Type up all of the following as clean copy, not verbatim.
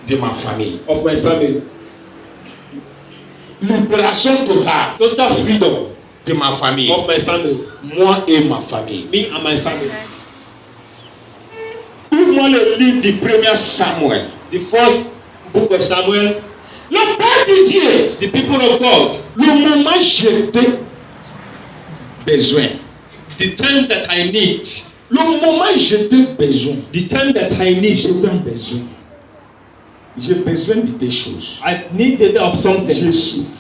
de ma famille. of my family. Libération totale Total freedom de ma famille. of my family. Moi et ma famille. Me and my family. Ouvre-moi le livre du 1er Samuel. The first book of Samuel. Le peuple de Dieu, The people of God. le moment j'étais besoin. The time that I need. Le moment j'étais besoin. The time that I need. J'étais en besoin. J'ai besoin de des choses. I needed of Je something. souffre.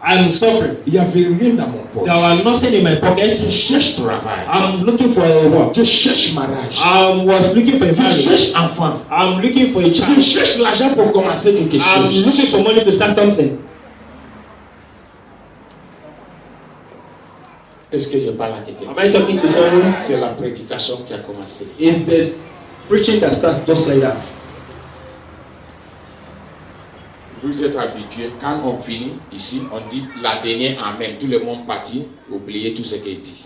I'm suffering. Il n'y avait rien dans mon poche. There was nothing in my pocket. Je cherche travail. I'm looking for a work. Je cherche mariage. I was looking for a Je marriage. cherche enfant. I'm looking for a Je child. cherche l'argent pour commencer quelque I'm chose. looking for money to start something. Est-ce que je parle à quelqu'un? Am I talking to someone? C'est la prédication qui a commencé. Is the preaching that starts just like that? Vous êtes habitués, quand on finit ici, on dit la dernière amen. Tout le monde partit, oubliez tout ce qu'il dit.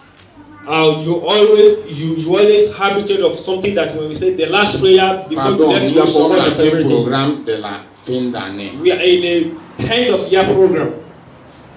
You always habitual of something that when we say the last prayer before you Pardon, left, you nous have sommes forgotten dans le everything. programme de la fin d'année. We are in a end of year program.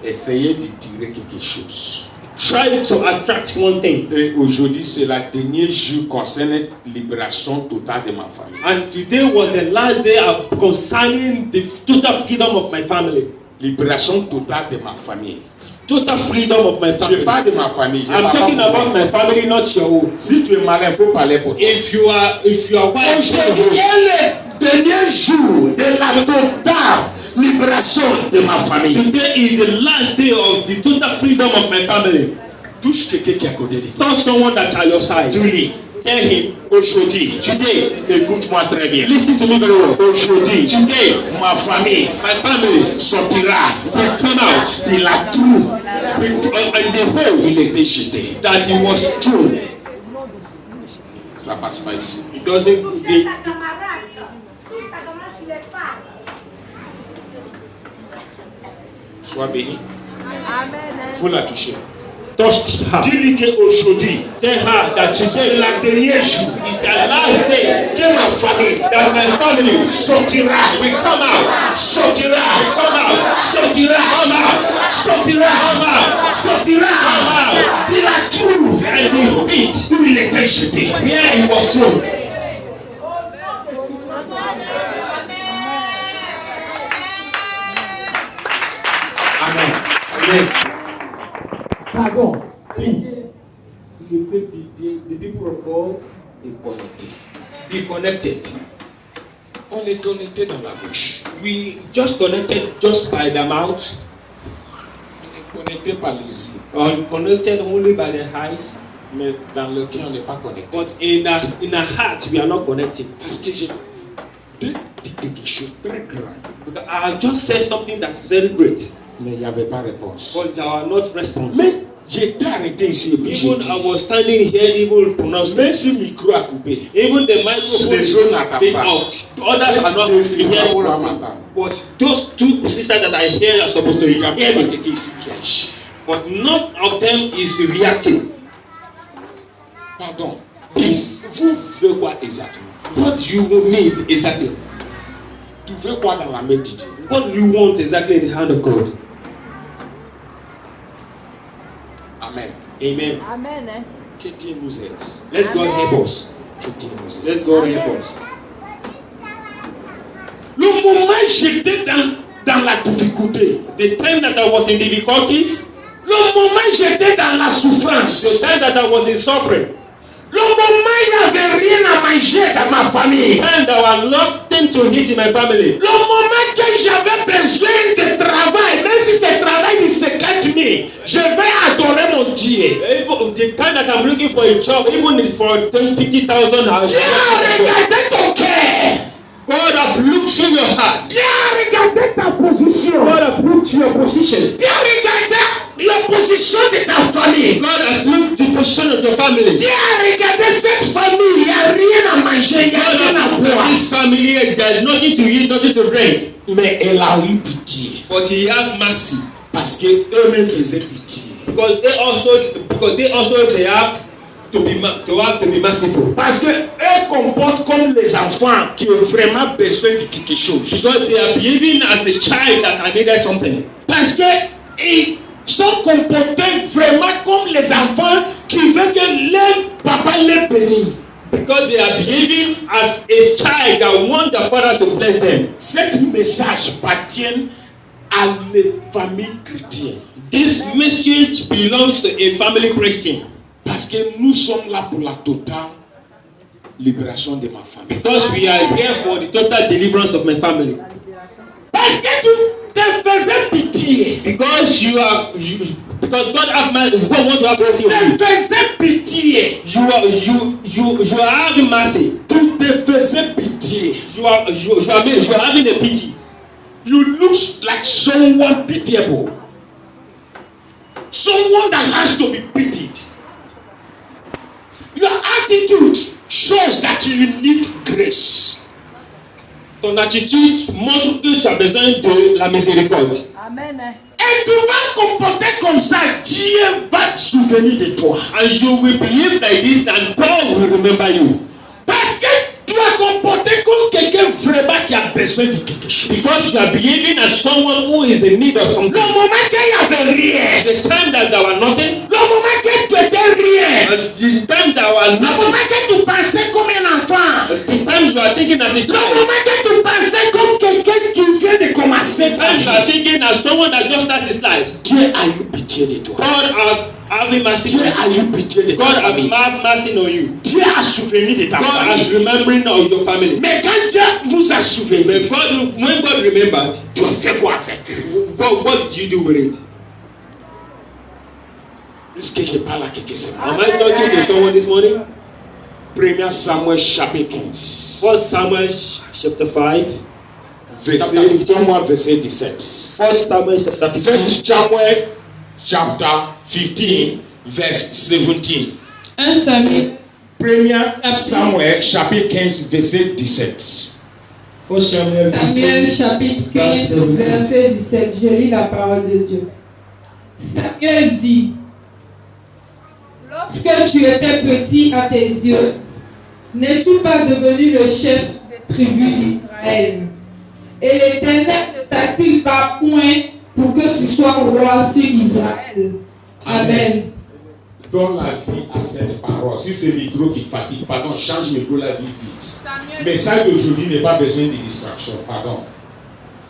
Essayez de tirer quelque chose. Try to attract one thing. Et aujourd'hui, c'est le dernier jour concernant libération totale de ma famille. And today was the last day concerning the total freedom of my family. Libération totale de ma famille. Total freedom of my Je family. parle de ma famille. Je I'm parle talking pas pour about moi. my family, not your own. Si tu es malin, il faut parler pour toi. If you are white, Aujourd'hui est le dernier jour de la totale libération de ma famille. today is the last day of the total freedom of my family. Touche quelqu'un qui est à côté de toi. Tell someone that at your side. Dis-lui, Tell him, aujourd'hui, today, écoute-moi très bien. listen to me very well. Aujourd'hui, Today, ma famille my family sortira will come out de la trou and the hole où il était jeté. that he was thrown. Ça passe pas ici. It doesn't. They, Sois béni. Il faut la toucher. touched her. Dis-lui qu'aujourd'hui, Tell her that c'est today la dernière jour is the last day que ma famille that my family sortira. will come out. Sortira. Come out. Sortira. Come out. Sortira. Come out. Sortira. De la trou And the pit où il était jeté. where he was thrown. Amen. Amen. Pardon. Please, the people of God, Et connecté. be connected. On est connecté dans la bouche. We just connected just by the mouth, On est connecté par les yeux. or connected only by the eyes, Mais dans le cœur, on n'est pas connecté. but in our heart we are not connected. Parce que j'ai dit quelque chose de très grand. Because I have just said something that's very great, Mais il n'y avait pas de réponse. but they are not responsive. Mais j'étais arrêté ici et puis j'ai Even dit. I was standing here, even pronouncing. Même si le micro a coupé. Even the microphone Les is autres n'attendent being pas. off. The others are not Deux filles hearing what doivent I'm saying. m'entendre. But those two sisters that I hear are supposed to Il n'y a hear pas me. quelqu'un ici qui agit. But none of them is reacting. Pardon. Please. Vous voulez quoi exactement? What do you need exactly? Tu veux quoi dans la main de Dieu? What do you want exactly in the hand of God? Amen. Amen. Amen. Eh? Que Dieu nous aide. Let's God help us. Que Dieu nous aide. Let's God help us. Le moment où j'étais dans la difficulté, The time that I was in difficulties, le moment où j'étais dans la souffrance, the time that I was in suffering, le moment où il n'y avait rien à manger dans ma famille, the time that I was nothing to eat in my family, le moment que j'avais besoin de travail, même si c'est travail de 50 000, je vais adorer mon Dieu. even the time that I'm looking for a job, even if for 50,000, Dieu a regardé ton cœur. God has looked through your heart. Dieu a regardé ta position. God has looked through your position. Dieu a regardé la position de ta famille. God has looked the position of your family. Dieu a regardé cette famille. Il n'y a rien à manger, il n'y a God rien à has looked boire. at this family. There's nothing to eat, nothing to drink. Mais elle a eu pitié. But He had mercy Parce qu'eux-mêmes faisaient pitié. because they also they have to be merciful. Parce que eux comportent comme les enfants qui ont vraiment besoin de quelque chose. Because they are behaving as a child that I needed something. Parce que ils sont comportés vraiment comme les enfants qui veulent que leur papa les bénisse. Because they are behaving as a child that want the father to bless them. Cet message appartient à les familles chrétiennes. This message belongs to a family Christian. Parce que nous sommes là pour la totale libération de ma famille. Because we are here for the total deliverance of my family. Parce que tu te faisais pitié. Because because God have man, God wants to have mercy on you. Tu te faisais pitié. You are having mercy. Tu te faisais pitié. You are having a pity. You look like someone pitiable. Someone that has to be pitied. Your attitude shows that you need grace. Ton attitude montre que tu as besoin de la miséricorde. Amen. Et tu vas comporter comme ça, Dieu va se souvenir de toi. And you will behave like this and God will remember you. Parce que tu as comporté comme quelqu'un vraiment qui a besoin de quelque chose. Because you are behaving as someone who is in need of something. Le moment qu'il n'y avait rien. The time that there were nothing. Le moment que tu étais rien. And the time that were Le nothing. moment que tu pensais comme un enfant. The time you are thinking as a Le child. moment que tu pensais comme quelqu'un qui vient de commencer The ta time you are vie. thinking as someone that just starts his life. Dieu a eu pitié de toi. God have mercy Dieu on a you. eu pitié de God ta have famille. mercy on you. Dieu a souvenu de ta God has famille. remembering of your family. Mais quand Dieu vous a souvenu, When God remembered, tu as fait quoi avec? what did you do with it? Est-ce que je parle à quelqu'un ce matin? Am I talking to someone this morning? 1 Samuel chapitre 15. 1 Samuel chapter 5. Verset 17. 1 Samuel chapter 15. 1 Samuel chapter 15 verse 17. 1 Samuel. 1 Samuel chapitre 15 verset 17. 1 Samuel Samuel 15. chapitre 15 verset 17. Je lis la parole de Dieu. Samuel dit: lorsque tu étais petit à tes yeux, n'es-tu pas devenu le chef des tribus d'Israël? Et l'Éternel ne t'a-t-il pas point pour que tu sois roi sur Israël? Amen. Donne la vie à cette parole. Si c'est le micro qui fatigue, pardon, change le micro la vie vite. Samuel, Mais ça d'aujourd'hui n'est pas besoin de distraction, pardon.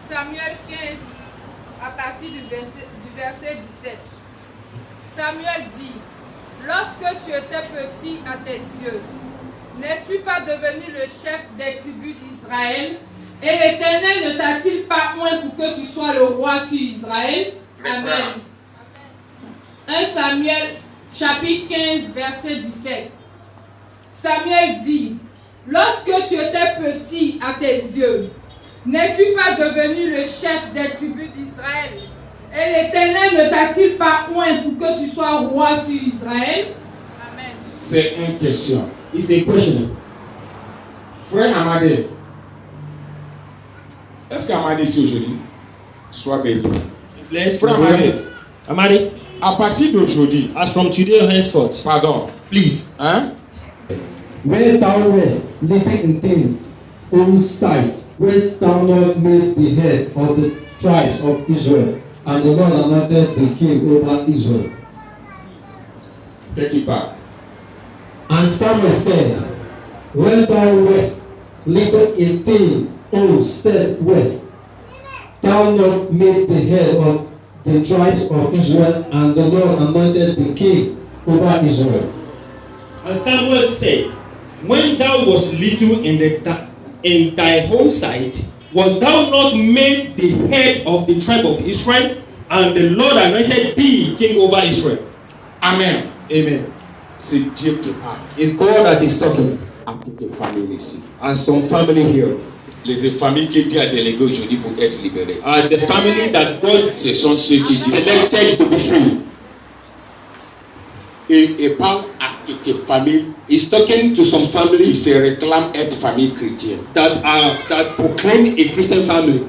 Samuel 15, à partir du verset 17. Samuel dit: lorsque tu étais petit à tes yeux, n'es-tu pas devenu le chef des tribus d'Israël? Et l'Éternel ne t'a-t-il pas point pour que tu sois le roi sur Israël? Amen. 1 Samuel chapitre 15 verset 17. Samuel dit: lorsque tu étais petit à tes yeux, n'es-tu pas devenu le chef des tribus d'Israël? Et l'Éternel ne t'a-t-il pas point pour que tu sois roi sur Israël? Amen. C'est une question. It's a question. Frère Amadé, est-ce qu'Amadé ici aujourd'hui? Sois béni. Bless Frère the Amadé, Lord. Amadi, à partir d'aujourd'hui, as from today henceforth, pardon, please, hein? Where thou rest, living in thee, whose sight, wast thou not made the head of the tribes of Israel, and the Lord anointed the king over Israel. Qu'est-ce qui parle? And Samuel said, Where thou rest, living in thee, whose said west, thou not made the head of the tribes of Israel, and the Lord anointed the king over Israel. and Samuel said, when thou wast little in thy own sight, was thou not made the head of the tribe of Israel, and the Lord anointed thee king over Israel? Amen. Amen. C'est Dieu qui parle. It's God that is talking. À toutes les familles ici. And some family here. Les familles que Dieu a déléguées aujourd'hui pour être libérées. Are the family that God Ce sont ceux qui Dieu selected to be free. et parle à quelques familles He's talking to some qui families se réclament être famille chrétienne. that proclaim a Christian family.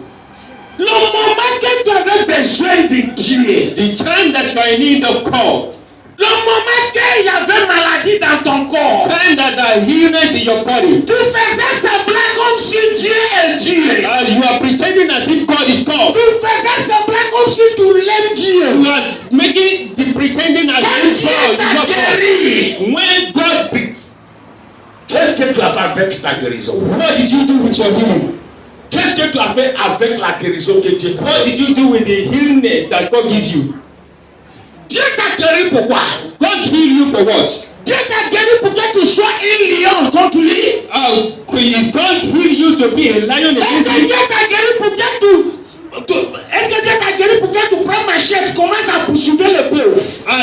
Le moment que tu avais besoin de Dieu, The time that you are in need of God, Le moment qu'il y avait maladie dans ton corps, Time that the illness in your body, tu faisais semblant comme si Dieu est Dieu. as you are pretending as if God is God. Tu faisais semblant comme si tu l'aimes Dieu. You are making the pretending as Quand if Dieu God is t'a not God. guéri, When God, qu'est-ce que tu as fait avec ta guérison? what did you do with your healing? Qu'est-ce que tu as fait avec la guérison que Dieu t'a What fait? did you do with the illness that God gives you? Dieu t'a guéri pourquoi? God heal you for what? Dieu t'a guéri pour que tu sois un lion contre lui. Is God heal you to be a lion Est-ce against que you? Dieu t'a guéri pour que est-ce que Dieu t'a guéri pour que tu prennes machette, commences à poursuivre les pauvres?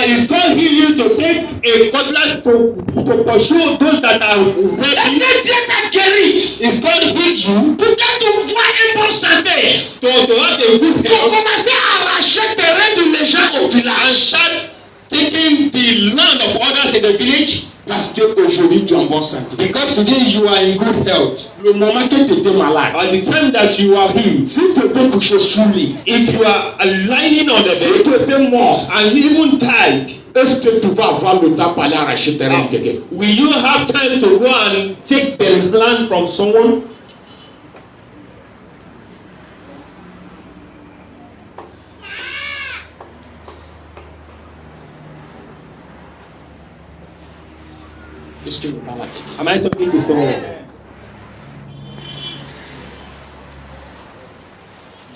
Is God heal you to take a cutlass to pursue those that are Est-ce ready? que Dieu t'a guéri Is God heal you pour que tu vois une bonne santé? to have a good Pour health commencer à arracher le terrain de les gens au and village. start taking the land of others in the village? Parce qu'aujourd'hui tu es en bonne santé. Because today you are in good health. Le moment que tu étais malade, At the time that you are healed, si tu étais couché sous lit, if you are lying on the si bed tu étais mort, and even died, est-ce que tu vas avoir le temps pour aller arracher le terrain de quelqu'un? will you have time to go and take the land from someone? Est-ce que je parle à quelqu'un? Am I talking to someone?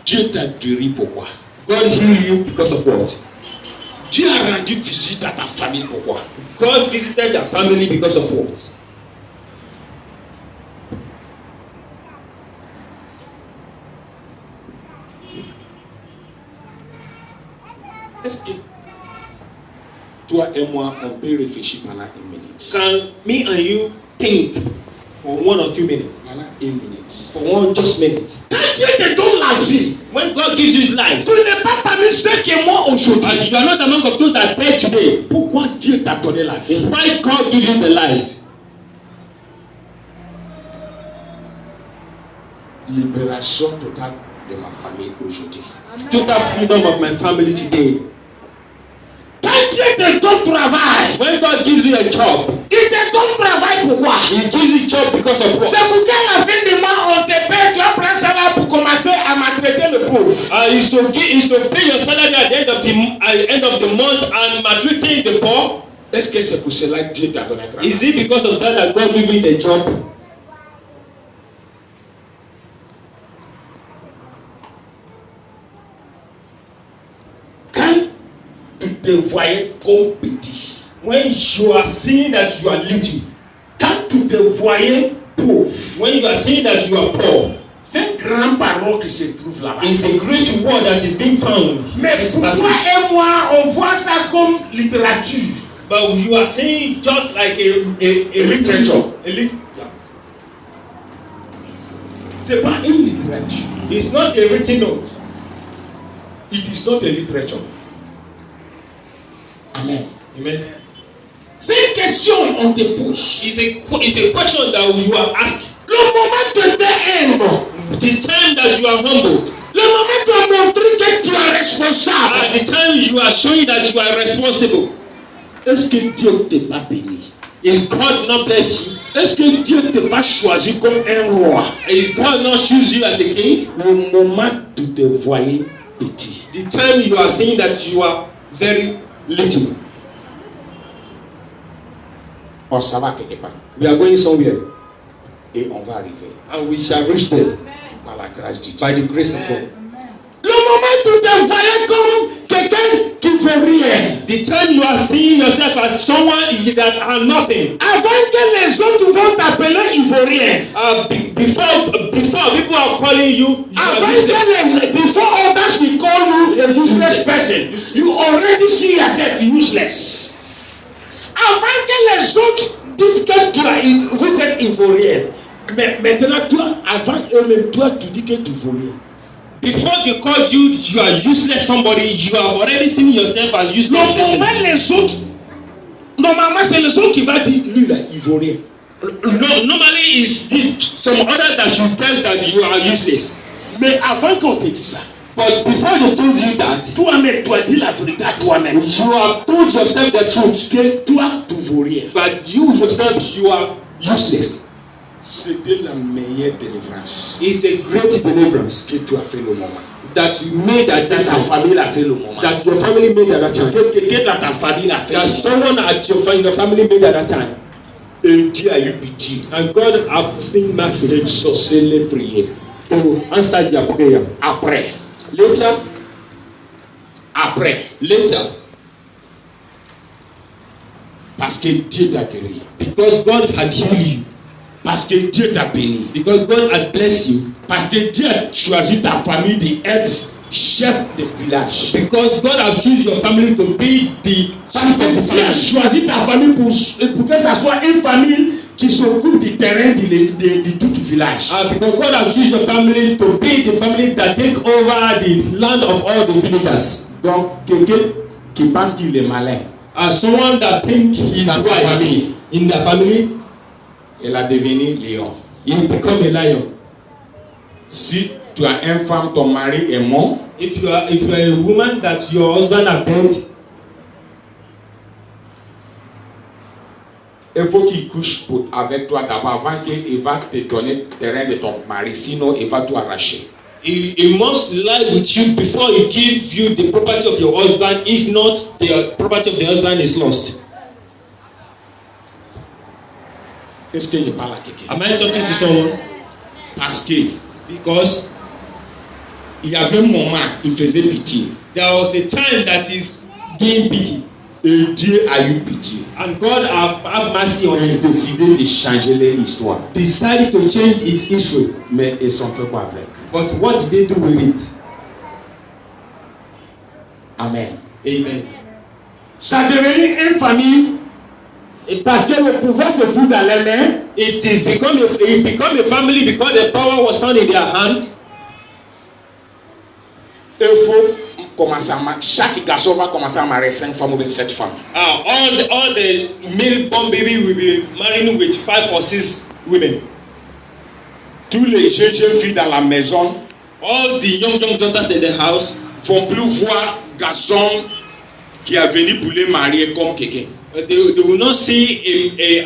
Dieu t'a guéri pourquoi? God heal you because of what? Dieu a rendu visite à ta famille pourquoi? God visited your family because of what? Est-ce que toi et moi, on peut réfléchir pendant une minute? Can me and you think for 1 or 2 minutes? Pendant une minute. For one just minute. Quand Dieu te donne la vie, When God gives you life, tu n'es pas parmi ceux qui sont morts aujourd'hui. and you are not among of those that died today, Pourquoi Dieu t'a donné la vie? why God give you the life? Libération totale de ma famille aujourd'hui. Total freedom of my family today. Quand Dieu te donne travail, When God gives you a job, il te donne travail pourquoi? He gives you job because of what? C'est pour qu'à la fin du mois, on te paie, tu vas prendre ça là pour commencer à maltraiter le pauvre. Is to pay your salary at the end of the month and maltreating the poor. Est-ce que c'est pour cela que Dieu t'a donné travail? Is it because of that God give you the job? Quand tu te voyais comme petit, When you are seeing that you are little, quand tu te voyais pauvre, when you are seeing that you are poor, c'est un grand parole qui se trouve là-bas. it's a great word that is being found. Mais This pour toi passage. et moi, on voit ça comme littérature. But you are saying just like a Literature. yeah. C'est pas une littérature. It's not a written note. It is not a literature. Amen. Amen. C'est une question on te pose. It's a question that you are asking. Le moment où tu étais humble, The time that you are humble, le moment où tu as montré que tu es responsable, at the time you are showing that you are responsible, est-ce que Dieu ne t'a pas béni? is God not bless you? Est-ce que Dieu ne t'a pas choisi comme un roi? Is God not choose you as a king? Le moment où tu te voyais petit. The time you are saying that you are very little. On s'en va quelque part. We are going somewhere Et on va arriver and we shall reach there par la grâce de Dieu. by the grace of God. Le moment où tu te voyais comme quelqu'un qui ne fait rien. The time you are seeing yourself as someone that are nothing. Avant que les autres vont t'appeler ivoirien. Before people are calling you Avant are useless. que before others will call you a useless person, you already see yourself useless. Avant que les autres disent que vous êtes ivoirien. Mais maintenant, toi, avant eux-mêmes, toi, tu dis que tu es ivoirien. Before they call you, you are useless somebody. You have already seen yourself as useless person. Normalement, les autres, normalement, c'est les autres qui vont dire, lui, là, ivoirien. No, normally it's this, some others that should tell that you are useless. Mais avant qu'on te dise ça, But before they told you that, toi-même, tu as dit la vérité à toi-même. you have told yourself the truth. Que toi, tu ne vaux rien. But you yourself, you are useless. C'était la meilleure délivrance It's a great deliverance que tu as fait le moment. that you made at Que that ta time. famille a fait le moment. That your family made at that time. Que quelqu'un dans ta famille a fait That le moment. someone at your family made at that time. Et Dieu a eu pitié. And God have seen mercy Exaucer les prières. to answer their prayer. Après. Later, Parce que Dieu t'a guéri. because God had healed you, Parce que Dieu t'a béni. because God had blessed you, Parce que Dieu a choisi ta famille d'être chef de village. because God have chosen your family to be the Parce que Dieu a choisi ta famille pour que ça soit une famille qui s'occupe du terrain de tout village. because God have chosen your family to be the family that take over the land of all the villagers. Donc, quelqu'un qui pense qu'il est malin, As someone that think he is Dans ta wise famille. in their family, il a devenu lion. he become a lion. Si tu as une femme, ton mari est mort, If you are a woman that your husband have died, il faut qu'il couche avec toi d'abord avant qu'il va te donner le terrain de ton mari. Sinon, il va tout arracher. he must lie with you before he give you the property of your husband. If not, the property of the husband is lost. Est-ce que je parle à quelqu'un? Am I talking to someone? Parce que Because il y avait un moment, il faisait pitié. there was a time that is doing pity, Et Dieu a eu pitié. and God have mercy on Il a him. décidé de changer l'histoire. Decided to change his history. Mais ils sont fait quoi avec? But what did they do with it? Amen. Amen. Ça devenu une famille. Et parce que le pouvoir se trouve dans les mains. It become a family because the power was found in their hands. Il faut commencer à marier. Chaque garçon va commencer à marier 5 femmes ou bien 7 femmes. All the male born baby will be marrying with 5 or 6 women. Tous les jeunes filles dans la maison All the young daughters in the house vont plus voir garçon qui est venu pour les marier comme quelqu'un. they will not see a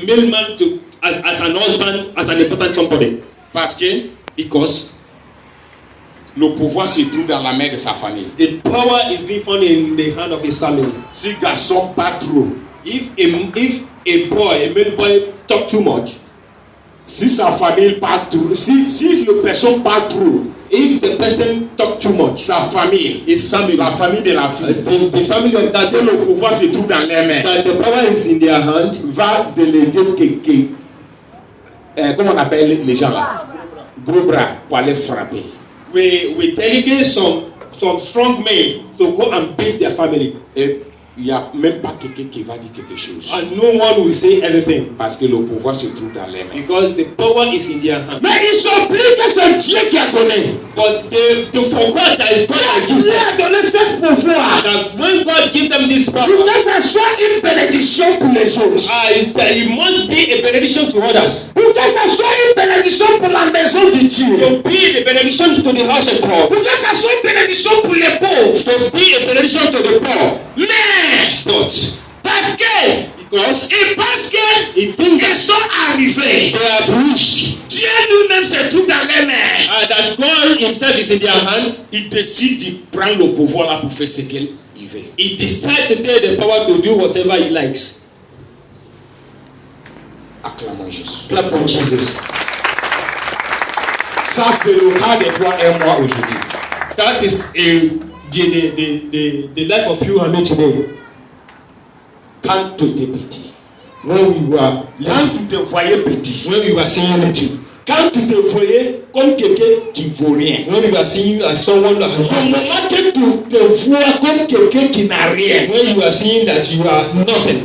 male man as an husband, as an important somebody, Parce que because le pouvoir se trouve dans la main de sa famille. the power is being found in the hand of his family. Si garçon pas trop, If a male boy talk too much, si sa famille pas trop, si le personne pas trop, if the person talk too much, sa famille, his family, la famille de la fille, the family of that que le pouvoir se trouve dans les mains, that the power is in their hand, va déléguer quelqu'un, comment on appelle les gens là, gros bras pour aller frapper. we delegate some strong men to go and beat their family, Et il n'y a même pas quelqu'un qui va dire quelque chose. and no one will say anything Parce que le pouvoir se trouve dans les mains. because the power is in their hand. Mais ils s'oublient que c'est Dieu qui a donné. But they forgot that it's God that gives Dieu them. a donné ce pouvoir That when God gives them this pour power, que ça soit une bénédiction pour les autres. it must be a benediction to others. Pour que ça soit une bénédiction pour la maison de Dieu. To be a benediction to the house of God. Pour que ça soit une bénédiction pour les pauvres. To be a benediction to the poor. Mais, parce que, Because ils pensent que he think ils sont arrivés. they have reached, Dieu lui-même se trouve dans les mains. that God himself is in their hand. Il décide de prendre le pouvoir là pour faire ce qu'il veut. He decides to take the power to do whatever he likes. Acclamons Jésus. Clap for Jesus. Ça, c'est le cas de toi et moi aujourd'hui. That is the life of you and me today. Quand tu étais petit, When we were quand tu te voyais petit, when we were seeing little, quand tu te voyais comme quelqu'un qui vaut rien, when we were seeing as someone that au has moment useless, que tu te vois comme quelqu'un qui n'a rien, when you were seeing that you are nothing.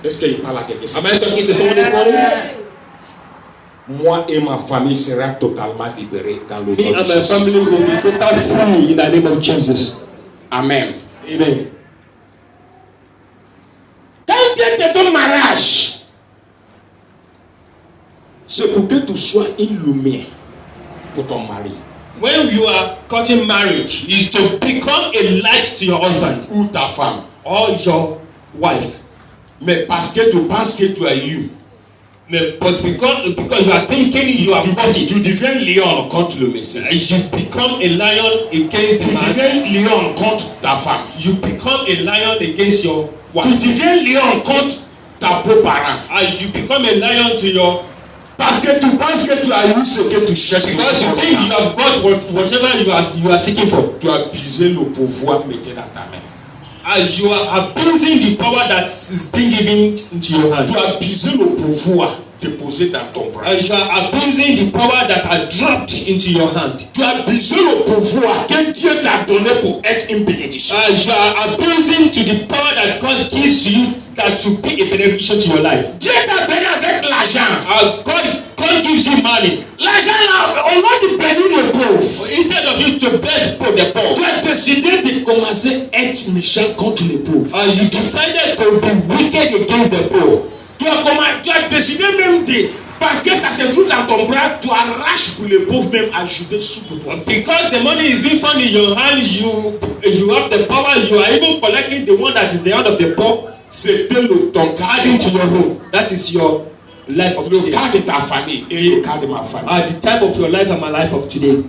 est-ce qu'il parle à quelqu'un? Am I talking to someone this morning? Moi et ma famille sera totalement libérés dans le Me nom de and my Jésus. family will be totally free in the name of Jesus. Amen. Amen. Quand Dieu te donne mariage, c'est pour que tu sois une lumière pour ton mari. When you are cutting marriage, is to become a light to your husband Ou ta femme. or your wife. Mais parce que tu penses que tu as eu. But because you are thinking you have got it, Tu deviens lion contre le médecin. you become a lion against Tu the man. deviens lion contre ta femme. You become a lion against your Tu wife. deviens lion contre ta beau-parent. As you become a lion to your, Parce que tu penses que tu as eu ce que tu cherches. because you think you have got whatever you are seeking for. Tu as abusé le pouvoir mettez dans ta main. As you are abusing the power that is being given into your hand. Tu as abusé le pouvoir déposé dans ton bras. As you are abusing the power that are dropped into your hand. Tu as abusé le pouvoir que Dieu t'a donné pour être une bénédiction. As you are abusing to the power that God gives to you that should be a benefit to your life. Dieu t'a béni avec l'argent. God gives you money. L'argent là, au lieu de bénir le pauvre, Instead of you to bless the poor, tu as décidé de commencer à être méchant contre les pauvres. you decided to be wicked against the poor. Tu as décidé même de, parce que ça se trouve dans ton bras, tu arraches pour les pauvres même ajouter sous le poids. Because the money is being found in your hand, you have the power, you are even collecting the one that is the hand of the poor, C'était ton cas, adding to your home. That is your life of le today. cas de ta famille et le cas de ma famille. The type of your life and my life of today.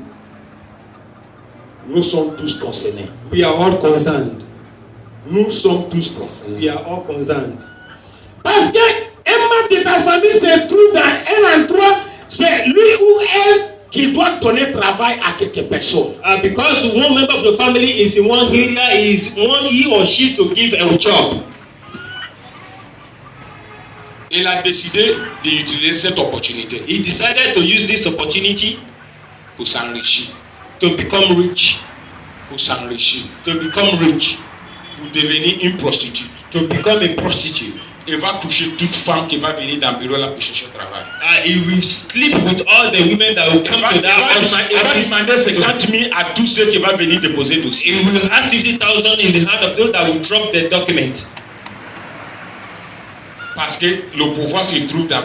Nous sommes tous concernés. We are all concerned. Nous sommes tous concernés. We are all concerned. Parce que un membre de ta famille se trouve dans un endroit, c'est lui ou elle qui doit donner travail à quelques personnes. Because one member of your family is in one area, is one he or she to give a job. Il a décidé d'utiliser cette opportunité He decided to use this opportunity pour s'enrichir, to become rich, pour s'enrichir, to become rich, pour devenir une prostituée. to become a prostitute. Il va coucher toute femme qui va venir dans le bureau là pour chercher travail. He will sleep with all the women that will come to that house. Il va demander 50 000 à tous ceux qui vont venir déposer le He dossier. will have 50,000 in the hand of those that will drop the document. Parce que le pouvoir se trouve dans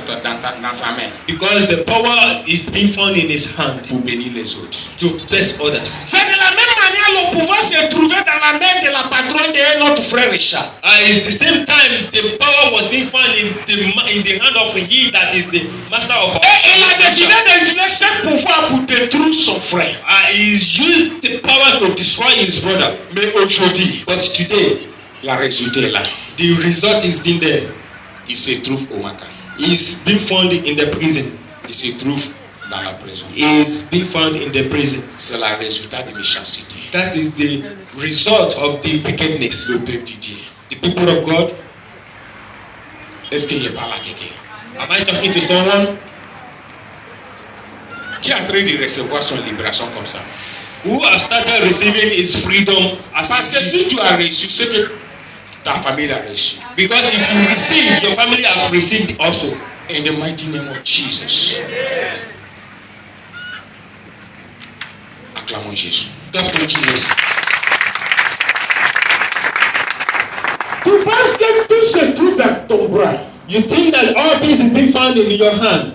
sa main Because the power is being found in his hand pour bénir les autres. to bless others. C'est de la même manière le pouvoir se trouvait dans la main de la patronne de notre frère Richard. It's the same time the power was being found in the hand of he that is the master of our. Et il a décidé d'utiliser ce pouvoir pour détruire son frère. He used the power to destroy his brother. Mais aujourd'hui, But today, la résultat est là. the result is being there. Il se trouve au Maca. He's being found in the prison. Il se trouve dans la prison. He's being found in the prison. C'est le résultat de méchanceté. That is the result of the wickedness. Le peuple de Dieu. The people of God. Est-ce qu'il parle à quelqu'un Am I talking to someone qui est en train de recevoir son libération comme ça? who has started receiving his freedom as Parce que si tu as reçu ce que ta famille a reçu, because if you receive, your family have received also. in the mighty name of Jesus, acclamons Jésus. God for Jesus. Tu penses que tout se trouve dans ton bras? You think that all this is being found in your hand.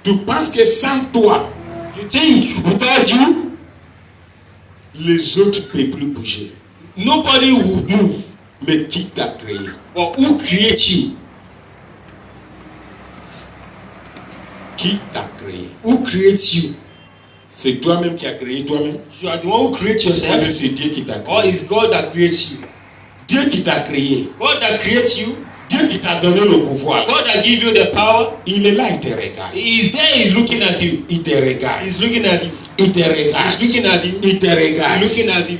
Tu penses que sans toi, You think without you, les autres ne peuvent plus bouger. nobody will move. Mais qui t'a créé? But who creates you? Qui t'a créé? Who creates you? C'est toi-même qui as créé toi-même? You are the one who creates Ou bien yourself, c'est Dieu qui t'a or créé? is God that creates you? Dieu qui t'a créé. God that creates you, Dieu qui t'a donné le pouvoir. God that gives you the power, Il est là, il te regarde. He is there, He's looking at you. Il te regarde. He's looking at you. Il te regarde. He's looking at you. Il te regarde. He's looking at you.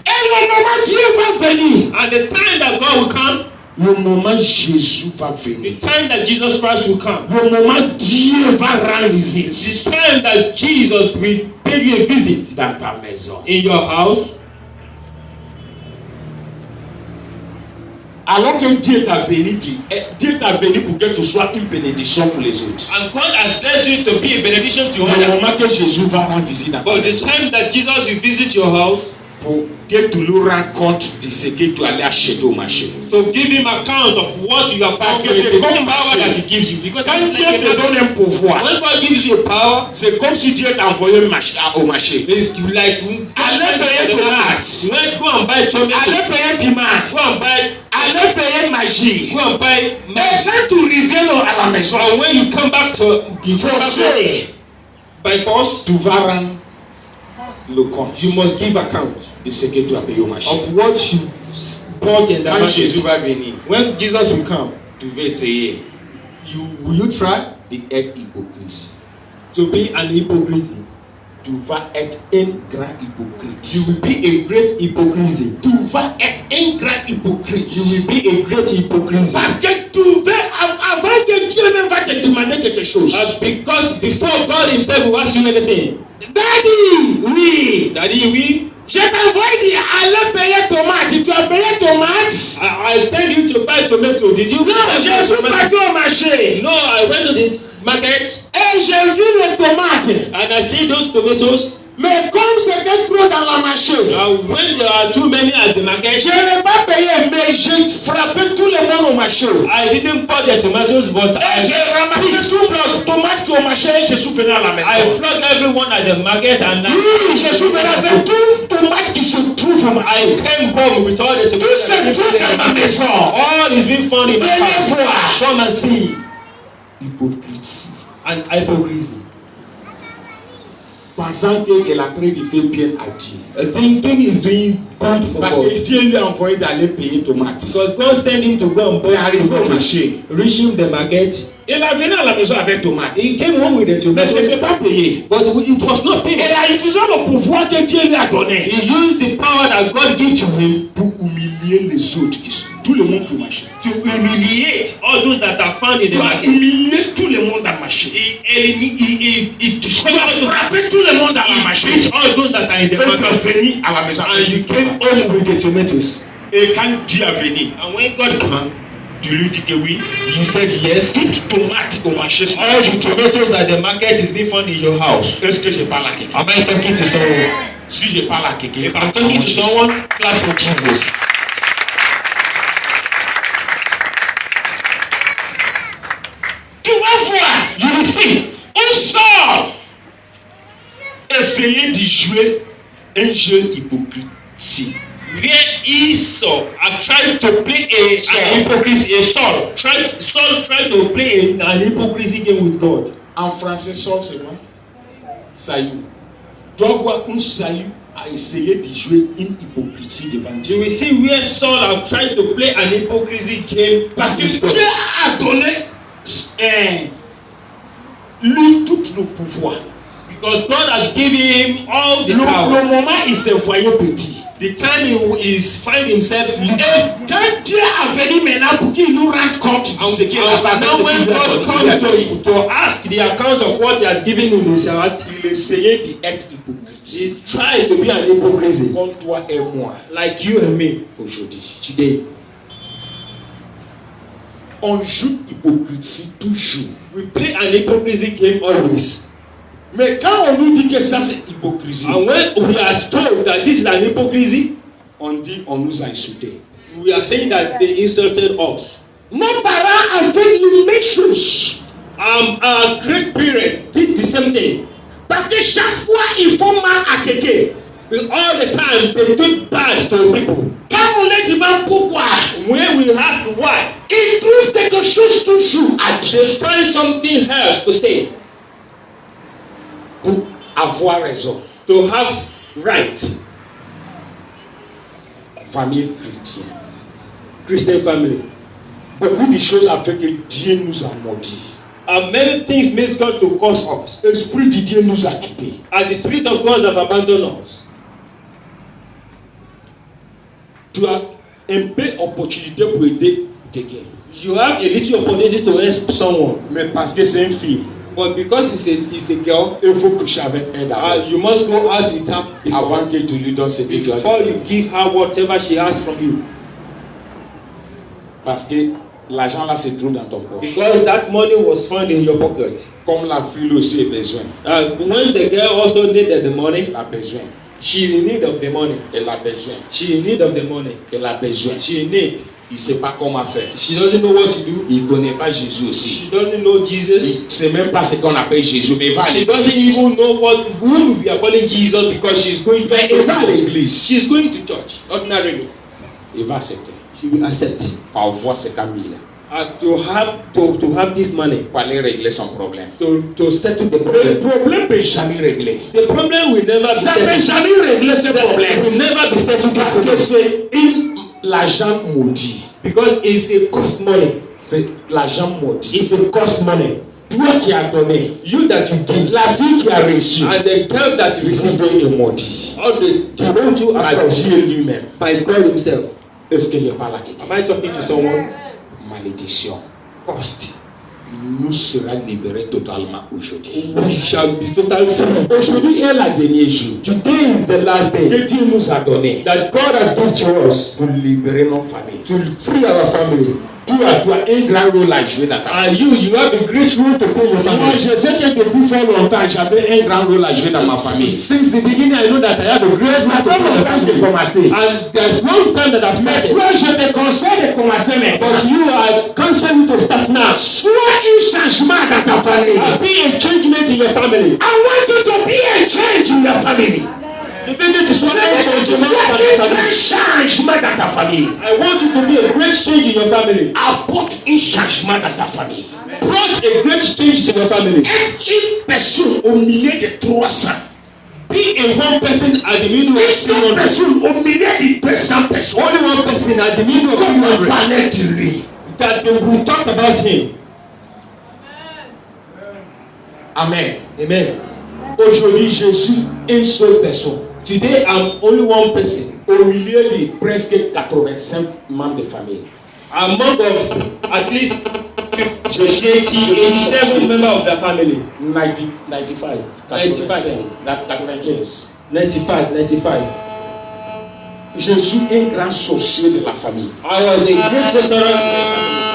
Et le moment Dieu va venir. And the time that God will come, Le moment Jésus va the venir. time that Jesus Christ will come, Le moment Dieu va rendre visite the time that Jesus will pay you a visit dans ta maison. in your house, Alors que Dieu t'a béni, Dieu t'a béni pour que tu sois une bénédiction pour les autres. and God has blessed you to be a benediction to Le moment others. que Jésus va rendre visite dans ta But the maison, time that Jesus will visit your house, pour que tu lui rends compte de ce que tu allais acheter au marché. To give him account of what you have Parce que done c'est with the comme power marché. that he gives you. Because Quand it's Dieu like te donne un pouvoir, when God gives you a power, c'est comme si Dieu t'a envoyé au marché. it's like Allez payer tomates. when go and buy tomato, Allez payer piment. go and buy, Allez payer magie. go and buy. Mais quand tu reviens à la maison, And when you come back to forcé, by force, tu vas rendre le compte you must give account de ce que tu as payé au marché. of what you bought in the Quand market. Jésus va venir, When Jesus will come, tu vas essayer will you try d'être hypocrite. to be an hypocrite? Tu vas être un grand hypocrite. You will be a great hypocrisy. Tu vas être un grand hypocrite. You will be a great hypocrisy. Parce que tu veux, avant que Dieu même va te demander quelque chose. Because before God himself will ask you anything, Daddy, oui. Daddy, we, Je t'envoie dire, allez payer tomates. Tu as payé tomates? I send you to buy tomato. Did you? Non, je suis parti au marché. No, I went to the market Et j'ai vu les tomates. and I see those tomatoes. Mais comme c'était trop dans la marché, When there are too many at the market, je n'ai pas payé, mais j'ai frappé tout le monde au marché. I didn't buy the tomatoes, but Et j'ai ramassé tout le tomate qui est au marché et je suis venu à la I maison. flogged everyone at the market and Oui, je suis venu avec tout tomate qui se trouve au marché. I came home with all the Tout tomatoes. se trouve dans ma maison. All is being found in my Venez house. voir. Come and see. Hypocrite. And hypocrisy. Pensant qu'elle a très fait bien à Dieu. Thinking is doing good for Parce que God. Dieu lui a envoyé d'aller payer tomates. Because God sent him to go and Il est buy arrivé au tomatoes. marché. Reaching the market, Il a venu à la maison avec tomates. he came home with the Mais ce tomatoes, n'était pas payé. but it was not paid. Elle a utilisé le pouvoir que Dieu lui a donné He used the power that God gave to him pour humilier les autres, tout le monde qui marchait. to humiliate all those that are found in the Pour market. humilier tout le monde dans le marché. He Tu as frappé tout le monde dans le marché. beat all those that are in the Et tu es market. venu à la maison. And you came home with the tomatoes. Et quand Dieu est venu, And when God came, tu lui dis que oui. you said yes. Toute tomate au marché. All the tomatoes at the market is being found in your house. Est-ce que je parle à quelqu'un? Am I talking to someone? Si je parle à quelqu'un, If I'm talking to someone, clap for Jesus. tu vas voir, You will see. on sort. Essayer de jouer un jeu hypocrite. Where Esau had tried to play an hypocrisy, Saul tried to play an hypocrisy game with God. En français, Saul, c'est quoi? Saïd. Tu vas voir un Saïd a essayé de jouer une hypocrisie devant You Dieu. will see where Saul have tried to play an hypocrisy game Parce que with God. Dieu a donné lui tout le pouvoir. Because God has given him all the Le power. moment il se voyait petit. The time he is find himself Et quand Dieu a venu maintenant pour qu'il nous rende compte de ce qu'il a fait, and now when God comes to ask the account of what he has given in his heart, il essayait d'être hypocrite. he tried to be an hypocrisy Comme toi et moi like you and me aujourd'hui. today. On joue hypocrisie toujours. We play an hypocrisy game always. Mais quand on nous dit que ça c'est hypocrisie, And when we are told that this is an hypocrisy, on dit on nous a insultés. we are saying that they insulted us. Nos parents ont fait les mêmes choses. Our great parents did the same thing. Parce que chaque fois ils font mal à quelqu'un. All the time they do bad to people. Quand on les demande pourquoi, When we ask why, ils trouvent quelque chose toujours à dire they find something else to say pour avoir raison. to have right. Famille chrétienne. Christian family. Beaucoup de choses ont fait que Dieu nous a maudits. And many things makes God to curse us. L'esprit de Dieu nous a quittés. And the spirit of God have abandoned us. Tu as un peu d'opportunité pour aider quelqu'un. You have a little opportunity to help someone, Mais parce que c'est une fille, but because it's a girl, il faut coucher avec elle d'abord. you must go out with her Avant que tu lui donnes ce que tu as before dit. you give her whatever she asks from you. Parce que l'argent là se trouve dans ton poche. Because that money was found in your pocket. Comme la fille aussi a besoin. When the girl also needed the money, Elle a besoin. She in need of the money. Elle a besoin. She in need of the money. Elle a besoin. She in need. Il ne sait pas comment faire. She doesn't know what to do. Il ne connaît pas Jésus aussi. She doesn't know Jesus. Il ne sait même pas ce qu'on appelle Jésus, mais il va à She doesn't l'église. even know whom we are calling Jesus because she's going Mais il va à to l'église. she's going to church ordinarily. Il va accepter. She will accept. On voit ce Camille To have this money pour aller régler son problème. to settle the Le problem. problème ne peut jamais régler. The problem will never be Ça ne peut settled. jamais régler ce Will problème. never be settled Parce que c'est l'argent maudit. because it's a cost money. C'est l'argent maudit. It's a cost money. Toi qui as donné, You that you give la vie qui a reçu, and the girl that you receive est maudit. all the want you Par across Dieu lui-même. by God Himself. Est-ce qu'il n'y a pas là quelqu'un? Am I talking to someone? Malédiction. Cost. Nous serons libérés totalement aujourd'hui. We shall be totally free. Aujourd'hui est la dernière jour Today is the last day que Dieu nous a donné that God has given to us pour libérer nos familles. to free our family. Tu as un grand rôle à jouer dans ta famille. And you have a great role to play in your Moi, family. je sais que depuis fort longtemps, j'avais un grand rôle à jouer dans ma famille. Since the beginning, I know that I have a great Ça role to fait play in longtemps my que j'ai family. commencé. And there's one time that I've Mais started. toi, je te conseille de commencer But maintenant. you are constantly to start now. Sois un changement dans ta famille. Be a changement in your family. I want you to be a change in your family. You need to Je start a veux que tu changement sois in your un family. changement dans ta famille. I want you to be a great change in your family. Apporte un changement dans ta famille. Brought a great change to your family. Être une personne au milieu de 300. Be a one person at the middle of Une seule 300. personne au milieu de 200 personnes. Only one person at the middle of Qu'on va 300 parler de lui. that they will talk about him. Amen. Amen. Aujourd'hui, je suis une seule personne. Today I'm only one person Au milieu de presque 85 membres de famille. among of at least 87 members of the family. 95. 95. 95. Je suis un grand sorcier de la famille. I was a great sorcerer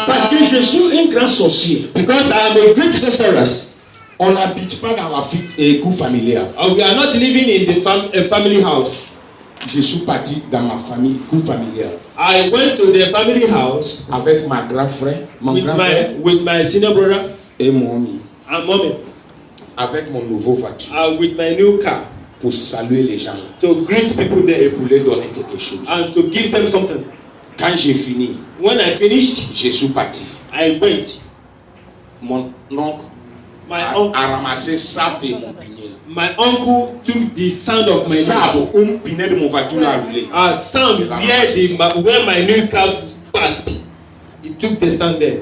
Parce que je suis un grand sorcier. because I am a great sorceress. On n'habite pas dans la cour familiale. We are not living in the family house. Je suis parti dans ma famille, cour familiale. I went to the family house Avec ma grand frère, mon with grand frère my senior brother et mon ami. and mommy, Avec mon nouveau voiture. with my new car Pour saluer les gens to greet people et there pour leur donner quelque chose. and to give them something. Quand j'ai fini, When I finished, je suis parti. I went. Mon oncle My a uncle, ramassé sable de mon pignon. my uncle took the sound of my Sable, pignon de mon voiture a roulé. sound where my new car passed. He took the stand there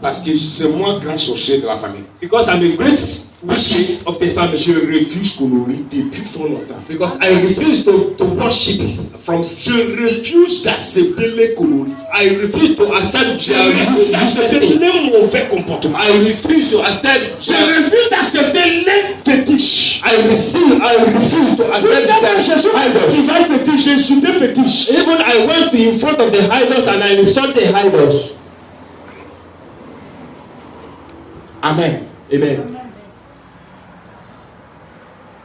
Parce que c'est moi grand sorcier de la famille. because I'm a great wishes of the family. Je refuse colorie depuis fort longtemps. Because I refuse to worship from Je refuse d'accepter les coloris. I refuse to accept Je their refuse d'accepter things. les mauvais comportements. I refuse to accept Je refuse d'accepter les fétiches. I refuse to accept their Je suis idols. un fétiche, je suis des fétiches. Even I went in front of the idols and I installed the idols. Amen. Amen.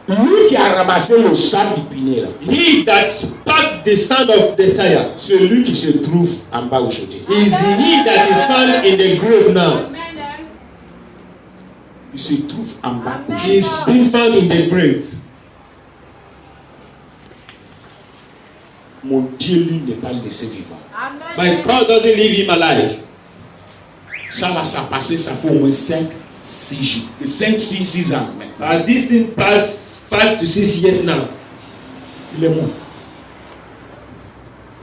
Lui qui a ramassé le sable du pignon là, He that packed the sand of the tire c'est lui qui se trouve en bas aujourd'hui. is he that is found in the grave now. Il se trouve en bas He aujourd'hui. is being found in the grave. Mon Dieu, lui, n'est pas laissé vivant. My God doesn't leave him alive. Ça va, ça passé, ça fait au moins 5-6 jours. 5-6 ans maintenant. This thing passed 5 to 6 years now. Il est mort.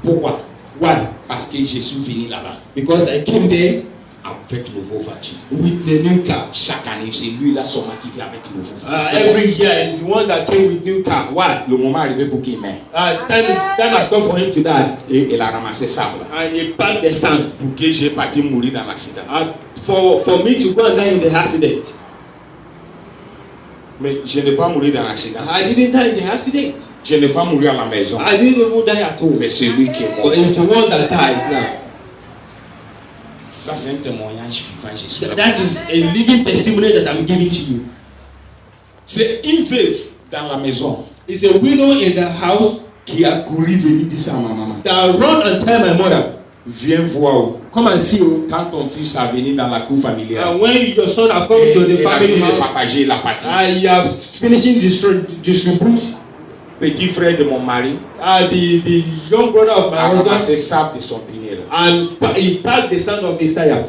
Pourquoi? Why? Parce que je suis venu là-bas Because I came there avec nouveau voiture. with the new car. Chaque année, c'est lui là seulement qui vient avec nouveau voiture. Every year is the one that came with new car. Why? Le moment arrivé pour qu'il meure. Time has come for him to die. Et il a ramassé ça là. And he packed the sand. Pour que j'ai parti mourir dans l'accident. For me to go and die in the accident. Mais je n'ai pas mouru dans l'accident. I didn't die in the accident. Je n'ai pas mouru à la maison. I didn't even die at home. Mais c'est lui qui est mort. But it's the one that died now. Ça, c'est un témoignage vivant. Je suis là. That is a living testimony that I'm giving to you. C'est une veuve dans la maison It's a widow in the house qui a couru venir dire ça à ma maman. that run and tell my mother, Viens voir come and see you. quand ton fils a venu dans la cour familiale. And when your son have come to the Il a family fini de house, partager la partie. you have finishing distribute. Petit frère de mon mari The young brother of my a husband, ramassé sable de son pinier. and he packed the son of his tire.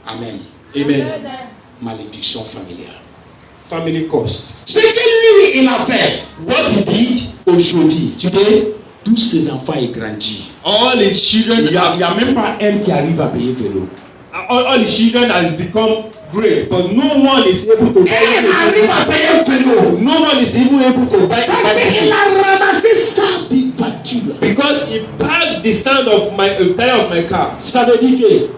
Amen. Amen. Malédiction familiale. Family cost. Ce que lui, il a fait, What he did aujourd'hui, today, tous ses enfants ont grandi. all his children, Il n'y a même pas un qui arrive à payer vélo. all his children has become great, but no one is able to buy Il arrive à payer vélo. No one is even able to buy a Parce qu'il bicycle a ramassé ça de voiture. because he packed the stand of my tire of my car. Ça veut dire que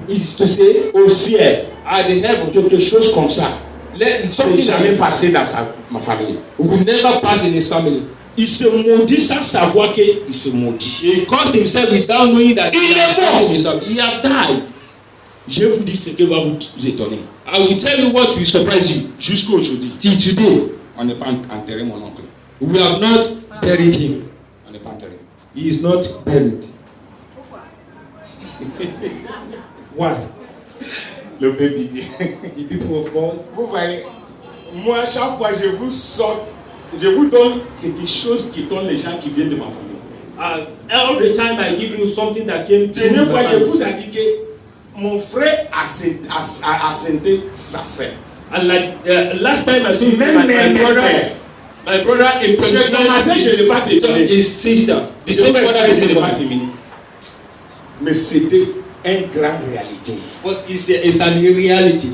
Is to say au ciel, at the heaven, quelque chose comme ça let n'est something jamais that passé dans ma famille. will never pass in his family. Il se maudit sans savoir qu'il se maudit. He caused himself without knowing that Il he est has mort. caused himself. He have died. Je vous dis ce qui va vous étonner. I will tell you what will surprise you. Jusqu'à aujourd'hui, Till today, on n'est pas enterré mon oncle. we have not buried him. On n'est pas enterré. He is not buried. Why? Le baby dit. The people of God. Vous voyez, moi, à chaque fois, je vous donne quelque chose qui donne les gens qui viennent de ma famille. All the time I give you something that came La dernière through fois, my je family. vous ai dit que mon frère a assenté sa sœur. And like last time I told you, Même my brother J'ai commencé, je n'ai pas terminé. his sister. The Je same vais brother, the expliquer, je same n'ai pas mother. terminé. Mais c'était une grande réalité. But it's an reality.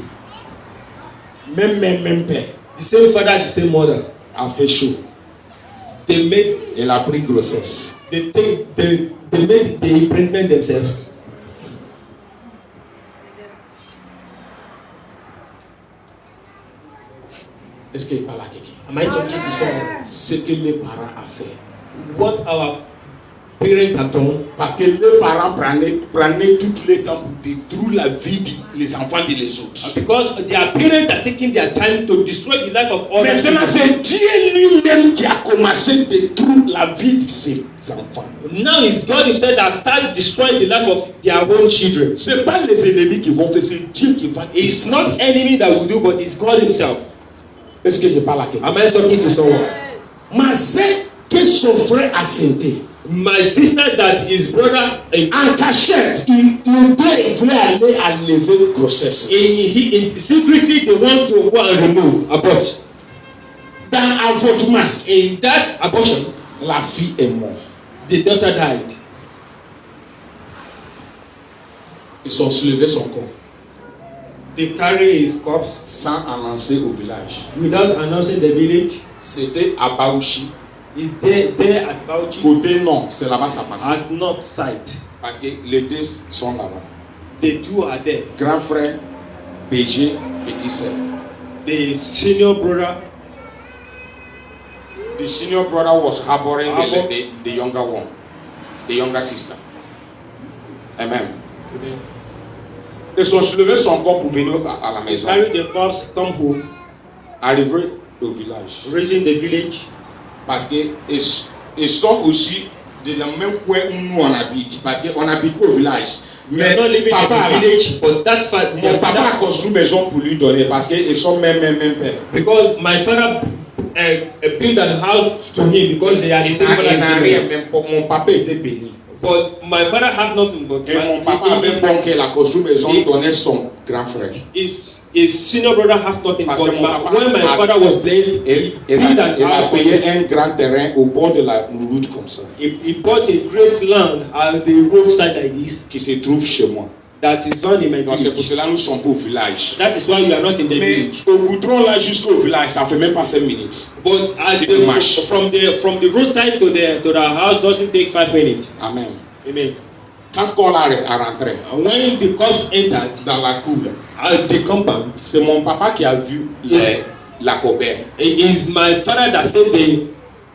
Même père The same father, the same mother. a fait chaud. They made Elle a pris grossesse. they made the pregnant themselves. Est-ce qu'il parle à quelqu'un? Am I talking to someone? Ce que les parents ont fait. What our parents have done, Parce que les parents prenaient tout le temps pour détruire la vie des enfants de les autres. because their parents are taking their time to destroy the life of other Maintenant, people. c'est Dieu lui-même qui a commencé à détruire la vie de ses enfants. Now it's God Himself that start destroying the life of their own children. Ce n'est pas les ennemis qui vont faire, c'est Dieu qui va. It's not enemy that will do, but it's God Himself. Est-ce que je parle à quelqu'un? Am I talking to someone? Ma sœur que son frère a senté. My sister that his brother En cachette, il voulait aller enlever grossesse. secretly they want to go and remove abort. Dans l'avortement, In that abortion, la fille est morte. the daughter died. Ils ont soulevé son corps They carry his corpse sans annoncer au village. without announcing the village. C'était à Baouchi. Is there at Bauchi Côté non, c'est là-bas ça passe. at north side. Parce que les deux sont là-bas. The two are there. Grand frère, PG, petit sœur. The senior brother, The senior brother was harboring Harbor. the younger one, the younger sister. Amen. Ils ont soulevé son corps pour venir à la maison. carry the corpse, come home, Arrivé au village. reaching the village. Parce qu'ils sont aussi de la même coin où nous on habite. Parce qu'on habite au village. We are not living papa, in the village, but that fact, mon papa a construit une maison pour lui donner. Parce qu'ils sont même père. because my father built a house to him because they are the same father Il and n'a same rien, mother. même mon papa était béni. But my father have nothing but Et mon papa avait bon qu'il a construit une maison, donné son grand frère. his senior brother have nothing. Parce But que mon papa when my a- father was blessed, Il he built a a house for payé him. un grand terrain au bord de la route comme ça, He bought a great land at the roadside like this qui se trouve chez moi. that is found in my Donc c'est pour village. cela que nous sommes au village. That is why we are not in the Mais village. au goudron là jusqu'au village, ça fait même pas 5 minutes. But C'est dommage. from the roadside to the house doesn't take 5 minutes. Amen. Amen. Quand Paul a rentré And when the corpse entered dans la cour, at the compound, c'est mon papa qui a vu la cobert. it is my father that said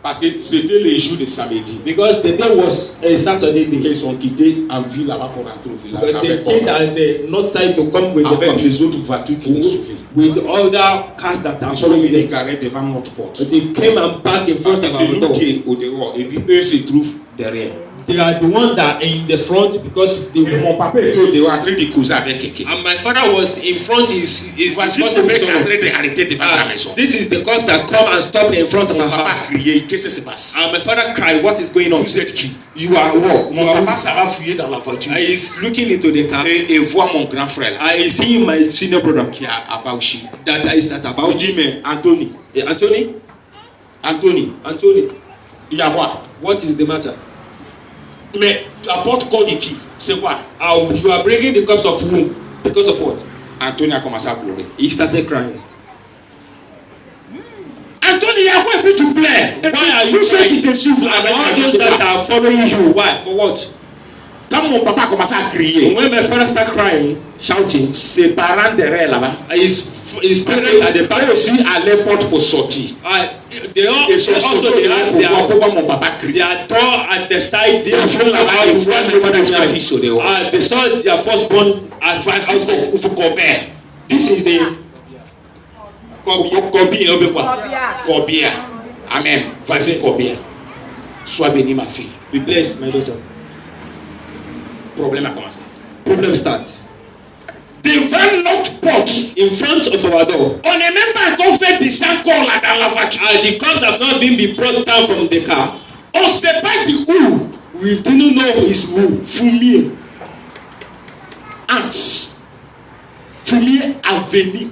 Parce que c'était les jours de samedi. Because the day was a Saturday day. Ils sont quittés en ville là-bas pour rentrer au village. But they came at the north side to come with the Avec bus. les autres voitures qui les suivaient. With other cars that are Ils sont following venus them. garer devant notre porte. They came and parked in Parce front que of c'est our nous door. qui est au dehors. Et puis eux se trouvent derrière. They are the ones that are in the front because they Et mon papa était au dehors en train de causer avec quelqu'un. and my father was in front. Is Voici le mec en train d'arrêter devant sa maison. This is the cops that come and stop in front of Mon our papa house. a crié, qu'est-ce qui se passe? And my father cried, "What is going on? Vous êtes qui? You are what? You Mon are papa ça va fouiller dans la voiture. who?" He's looking into the car. Et voit mon grand frère là, I see my senior brother qui a à Bauchi. that is at Il about dit, mais Anthony, Anthony. il y a quoi? What is the matter? Mais la porte code de qui? C'est quoi? You are bringing the cops of whom? Because of what? Anthony a commencé à pleurer. He started crying. Anthony, il y a quoi? Et puis tu pleures. Et Why are puis you tous ceux qui crying? te suivent là, All those that are following you, why? For what? quand mon papa a commencé à crier, When my father started crying, shouting, ses parents derrière là-bas, his parce parents at the que back, eux aussi allaient porte pour sortir. they all Ils sont also sortis they là had pour voir their pourquoi mon papa crie. door at the side. They Ils vont là-bas, ils voient le premier fils au dehors. They saw their firstborn as Voici outside. il faut Corbert. This is the Corbien, on veut quoi? Corbien. Amen. Vas-y, Corbien. Sois béni, ma fille. be blessed, my daughter. Problème a commencé. Problem starts Devant notre porte, in front of our door. on n'est même pas encore fait descendre encore là dans la voiture. The cops have not been brought down from the car. On ne sait pas du où. We didn't know his who. Fumier. Ants. Fumier a venu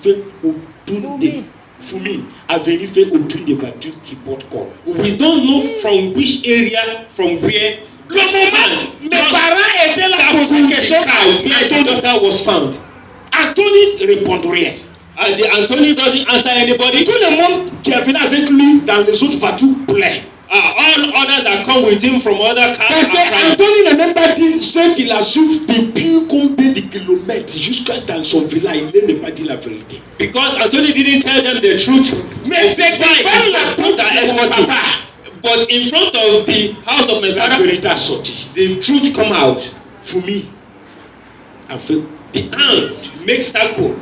faire autour des. Fumier a venu faire autour des voitures qui portent corps. We don't know from which area, from where. Le moment, mes parents étaient là pour poser une question à My Anthony. daughter was found. Anthony ne répond rien. And Anthony doesn't answer anybody. Tout le monde qui est venu avec lui dans les autres voitures plein. All others that come with him from other cars Parce are crying. qu'Anthony n'a même pas dit ceux qui la suivent depuis combien de kilomètres jusqu'à dans son village. Il n'a pas dit la vérité. Because Anthony didn't tell them the truth. Mais c'est devant la porte de mon papa. But in front of the house of my La father, vérité a sorti. the truth come out. Fumi a fait The ant makes that code.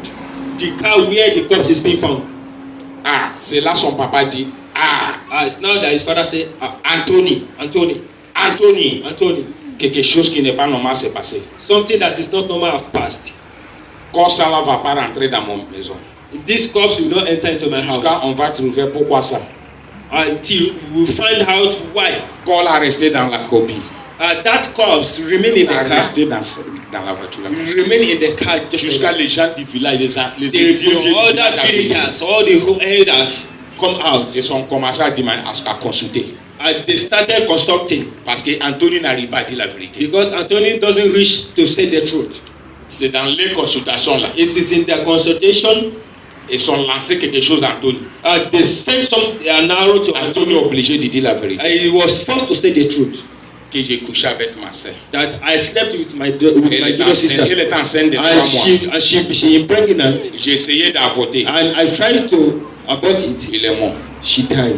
The car where the corpse is being found. ah, c'est là son papa dit ah, It's now that his father said, Anthony, Anthony, quelque chose qui n'est pas normal s'est passé. something that is not normal have passed. Quand ça là va pas rentrer dans mon maison. This corpse will not enter into my house Jusqu'à on va trouver pourquoi ça. until we find out why. Quand a resté dans la copie, That corpse remain in the a car. resté dans la voiture. Là, Remain in the car just jusqu'à like les gens du village, les the vieux du all village the à venir. villagers, all the elders come out. Ils ont commencé à demander à consulter. And they started constructing Parce que Anthony n'arrive pas à dire la vérité. because Anthony doesn't reach to say the truth. C'est dans les consultations là. It is in their consultation. Ils ont lancé quelque chose à Anthony. They sent an arrow to Anthony est Anthony. obligé de dire la vérité. He was forced to say the truth. Que j'ai couché avec ma sœur. That I slept with my Elle little sister. est enceinte de 3 And mois. she impregnant. J'ai essayé d'avorter. And I tried to abort it. Il est mort. She died.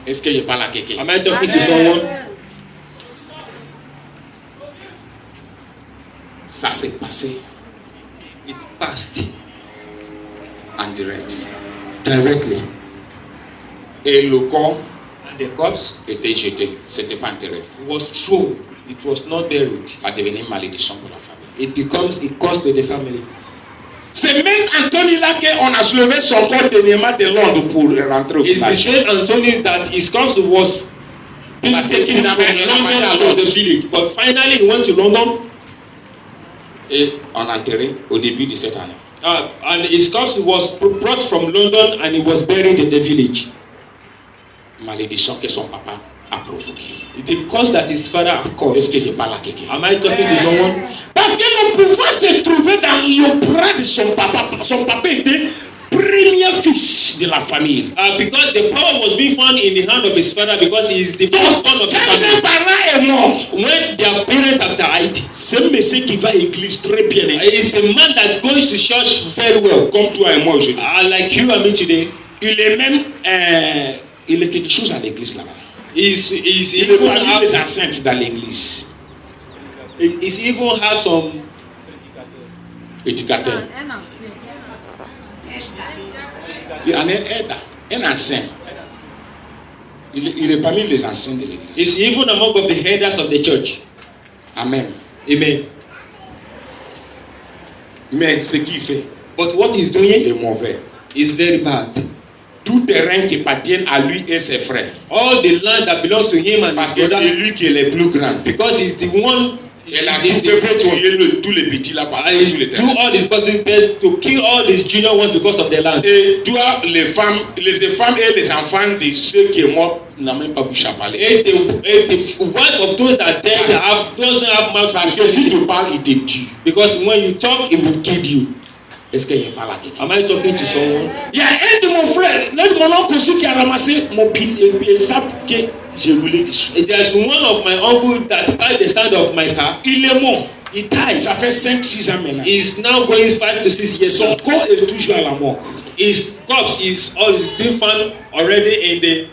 Est-ce que je parle à quelqu'un? Am I talking to someone? Ça s'est passé It passed en direct. directly. Et le corps And the corpse était jeté. C'était pas enterré. was thrown. It was not buried. Ça devenait une malédiction pour la famille. It becomes a curse to the family. C'est même Anthony là qu'on a soulevé son corps dernièrement de Londres pour rentrer au It's the village. same Anthony that his corpse was being Parce que taken from finalement, il a London pas to allé. the village. But finally he went to London Et on a enterré au début de cette année. and his corpse was brought from London and he was buried in the village. Malédiction que son papa a provoquée. The curse that his father had Est-ce caused. que je parle à quelqu'un? Am I talking to someone? Parce que le pouvoir se trouvait dans le bras de son papa. Son papa était premier fils de la famille. Because the power was being found in the hand of his father because he is the firstborn of the Quand mes family. parents est mort, When their parents have died, c'est un monsieur qui va à l'église très bien. he is a man that goes to church very well. Comme toi et moi aujourd'hui. Like you and me today. il est même, il est quelque chose à l'église là-bas. Il est even parmi les enceintes dans l'église. He's even have some Éducateur. Il en est un ancien. Il est parmi les anciens de l'église. He's even among of the headers of the church. Amen. Amen. Mais ce qu'il fait But what he's doing est mauvais. is very bad. Tout terrain qui appartient à lui et ses frères. All the land that belongs to him and Parce his que c'est brother, lui qui est le plus grand. because he's the one. Elle a he's tout the fait pour great one. tuer tous les petits là-bas. And Tous les he do terrains. all his possible best to kill all these junior ones because of their land. Et toi, les femmes et les enfants de ceux qui sont morts n'ont même pas bouché à parler. If the wife of those that dead doesn't have mouth to Parce que si speak, tu parles, il te tue. because when you talk, it will kill you. Est-ce qu'il n'y a pas là quelqu'un? Am I talking to someone? Il y a un de mon frère, l'un de mon oncle aussi qui a ramassé mon pilier. Il sait que j'ai roulé dessus. There's one of my uncle that by the stand of my car, Il est mort. he died. Ça fait 5-6 ans maintenant. He's now going 5 to 6 years Son old. corps est toujours à la mort. His corpse is always been found already in the.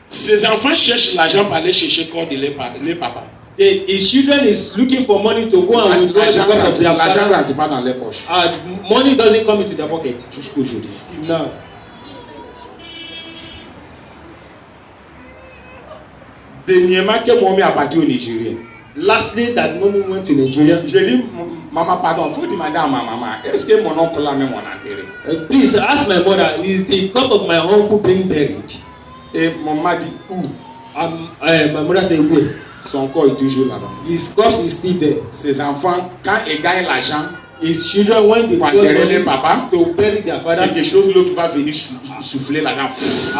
Ses enfants cherchent l'argent pour aller chercher le corps de les papas. His children is looking for money to go and withdraw the corpse of their L'argent ne father. rentre pas dans les poches. And money doesn't come into their pocket. Jusqu'aujourd'hui. Till now. Dernièrement que mon mère a parti au Nigeria. Lastly, that money went to Nigeria. J'ai dit, maman, pardon, il faut demander à ma maman, est-ce que mon oncle a même mon enterré? Please ask my mother, is the corpse of my uncle being buried? Et mon m'a dit, où? My mother said, wait. Son corps est toujours là-bas. His corpse is still there. Ses enfants, quand ils gagnent l'argent, His children, when they pour go enterrer les papas, to bury their father, quelque chose l'autre va venir souffler l'argent.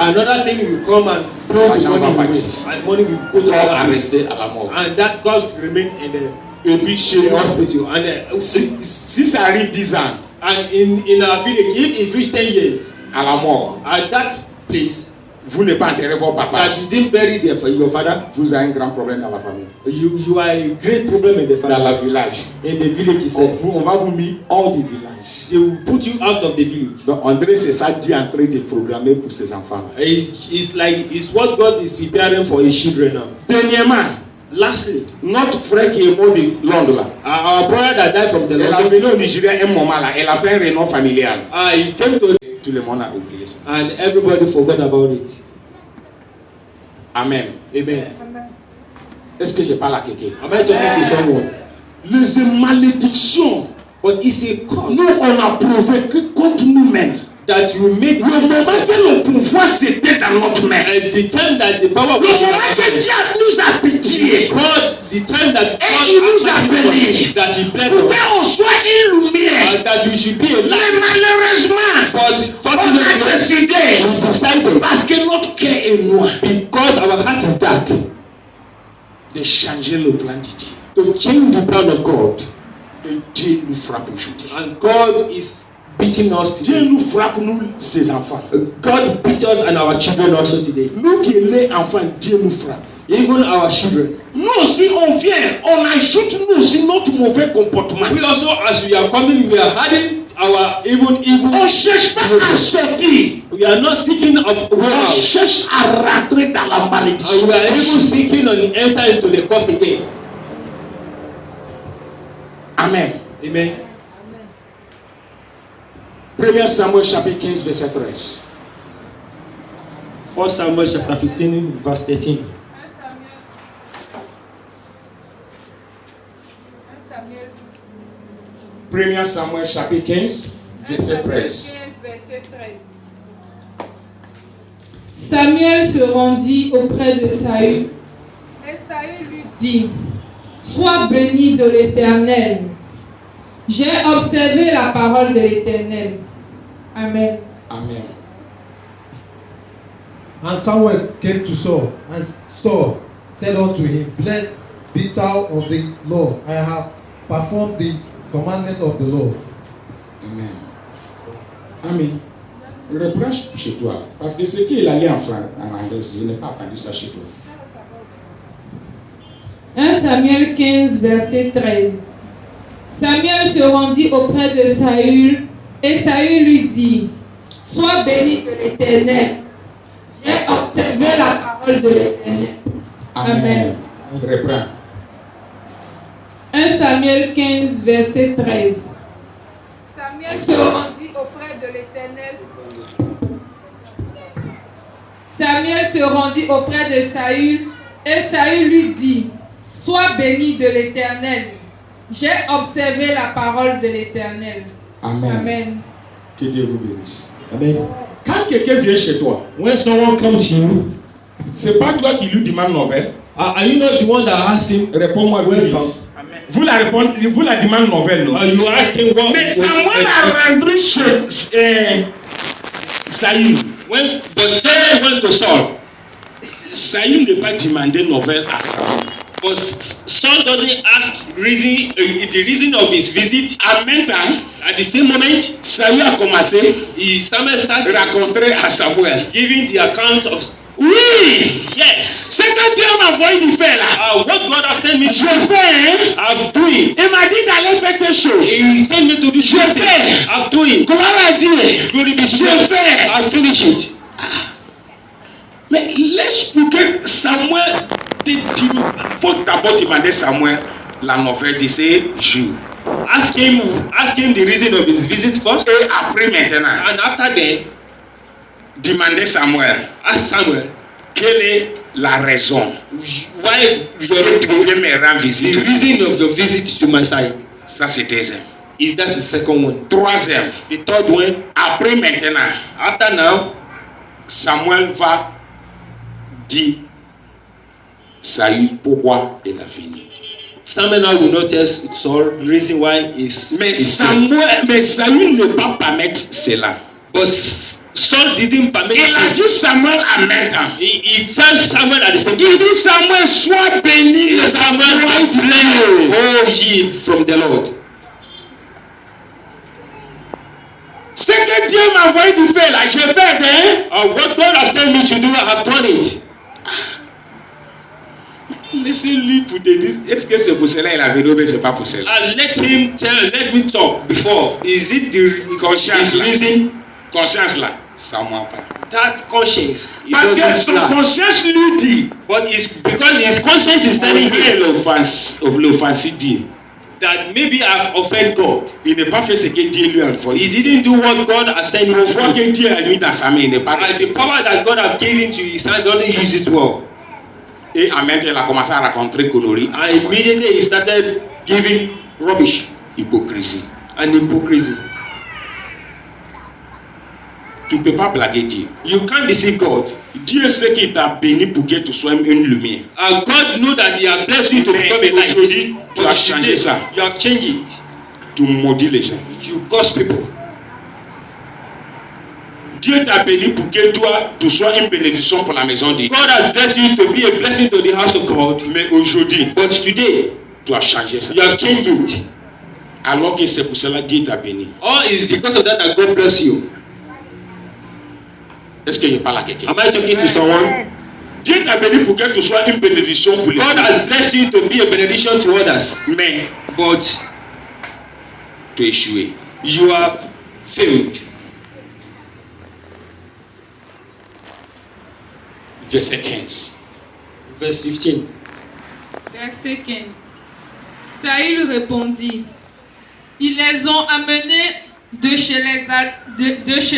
another thing will come and throw the L'argent va money away. partir. And money will go to Corps a other place. resté à la mort. And that corpse remain in Et puis chez the moi, hospital. And si ça arrive 10 ans and in our village, if it reach 10 years, à la mort, at that place, vous n'avez pas enterré vos papas, that you didn't bury your father, vous avez un grand problème dans la famille. you are a great problem in the Dans la family. village. In the village itself. On va vous mettre hors du village. They will put you out of the village. Donc André, c'est ça dit en train de programmer pour ses enfants. It's what God is preparing for his children now. Dernièrement, Lastly, notre frère qui est mort de Londres là, our brother that died from the elle a Lord, venu au Nigeria un moment là, elle a fait un réunion familial. he came to Tout le monde a oublié ça. and everybody forgot about it. Amen. Amen. Est-ce que je parle à quelqu'un? Am I talking to someone? Les malédictions, But it's a cause nous on a prouvé que contre nous-mêmes. that you made Le moment que le pouvoir c'était dans notre main. the time that the power Le was in moment our que hand. Dieu nous a pitié. God, the time that Et il nous a bénis. that he blessed Pour us, qu'on soit une lumière. and that you should be a Mais light. malheureusement, But on a fortunately, décidé, we decided, parce que notre cœur est noir, because our heart is dark, de changer le plan de Dieu. to change the plan of God. Et Dieu nous frappe aujourd'hui. And God is beating us Dieu today. nous frappe, nous, ses enfants. God beats us and our children also today. Nous qui les enfants, Dieu nous frappe. Even our children. Nous aussi, on vient, on ajoute nous aussi notre mauvais comportement. We also, as we are coming, we are adding our evil. On ne cherche pas à sortir. We are not seeking of way On out. cherche à rentrer dans la And malédiction. we are even seeking on enter into the curse again. Amen. Amen. 1 Samuel chapitre 15, verset 13. 1 Samuel chapter 15, verse 13. 1 Samuel chapitre 15, verset 13. 15, verset 13. Samuel se rendit auprès de Saül, Et Saül lui dit, sois béni de l'Éternel. J'ai observé la parole de l'Éternel. Amen. Amen. And Samuel came to Saul, and Saul said unto him, Blessed be thou of the Lord. I have performed the commandment of the Lord. Amen. Amen. Reprends chez toi. Parce que ce qu'il a lu en français, en anglais, je n'ai pas entendu ça chez toi. 1 Samuel 15, verset 13. Samuel se rendit auprès de Saül, et Saül lui dit, Sois béni de l'Éternel. J'ai observé la parole de l'Éternel. Amen. Reprends. 1 Samuel 15, verset 13. Samuel se rendit auprès de l'Éternel. Samuel se rendit auprès de Saül et Saül lui dit, sois béni de l'Éternel. J'ai observé la parole de l'Éternel. Amen. Amen. Que Dieu vous bénisse. Amen. Quand quelqu'un vient chez toi, When someone comes to you, c'est pas toi qui lui demandes nouvelle. are you not the one that asked him? Réponds-moi vite. Welcome. Vous la demandez nouvelle, non? You ask him what? Mais Samuel a rentré chez Saül. But Samuel went to Saul. Saül n'a pas demandé nouvelle à Saül. But Saul doesn't ask the reason of his visit. En même temps, At the same moment, Saül a commencé Samuel à started raconter à Samuel. giving the account of. Oui! Yes. C'est quand Dieu m'a envoyé du faire là. What God has sent me Je to do, fais, hein? I'm doing. Il m'a dit d'aller faire tes choses. He sent me to do Je something. fais. I'm doing. Gloire à Dieu. Glory be to Je God. fais. I'll finish it. Mais laisse pour que Samuel te dise. Il faut d'abord demander Samuel la nouvelle de ces jours. Ask him the reason of his visit first. Et après maintenant, And after that, demander Samuel ask Samuel quelle est la raison why que Dieu me rend the visite. reason of your visit to my side. Ça c'est deuxième. Is that's the second one. Troisième, The third one, après maintenant, after now, Samuel va dire Saül pourquoi il a venu. Samuel now will not tell Saul the reason why is. Mais Saül ne va pas permettre cela. But Saul didn't permit Il a this. dit Samuel en même temps. He tells Samuel at the same Il time. dit Samuel, sois béni de Samuel, Samuel be blessed, oh ye from the Lord. Ce que Dieu m'a envoyé de faire là, je fais, hein? What God has sent me to do, I have done it. Laissez-lui pour te dire, est-ce que c'est pour cela qu'il a venu ou bien c'est pas pour cela? And let me talk before. Is it the Conscience his là. reason? Conscience là, ça m'a pas. That conscience. It Parce que doesn't son lie. conscience lui dit, But it's because his conscience is telling him l'offense Dieu. that maybe I've offended God. Il n'a pas fait ce que Dieu lui a He envoyé. didn't do what God has sent him Pour voir to que do. Dieu a mis dans sa main, il n'est pas And the respecté. power that God has given to his hand doesn't use it well. Et en même temps, il a commencé à raconter conneries. And immediately he started giving rubbish Hypocrisie. and hypocrisy. Tu ne peux pas blaguer Dieu. You can't deceive God. Dieu sait qu'il t'a béni pour que tu sois une lumière. And God knows that He has blessed you to Mais become a light. aujourd'hui, tu But as changé today, ça. You have changed it. Tu maudis les gens. You curse people. Dieu t'a béni pour que toi, tu sois une bénédiction pour la maison de Dieu. God has blessed you to be a blessing to the house of God. Mais aujourd'hui, But today, tu as changé ça. you have changed it. Alors que c'est pour cela que Dieu t'a béni. All is because of that that God bless you. Est-ce que je parle à quelqu'un? Am I talking to someone? Dieu t'a béni pour que tu sois une bénédiction pour les God autres. has blessed you to be a benediction to others. Mais But tu as échoué. you have failed. Verset 15. Verse 15. Verset 15. Saül répondit, ils les ont amenés de chez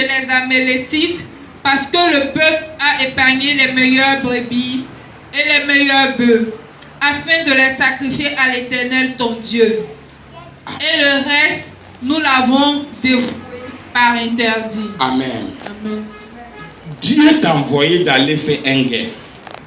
les Amalécites parce que le peuple a épargné les meilleures brebis et les meilleurs bœufs afin de les sacrifier à l'Éternel ton Dieu. Et le reste, nous l'avons dévoué par interdit. Amen. Amen. Dieu t'a envoyé d'aller faire un guerre.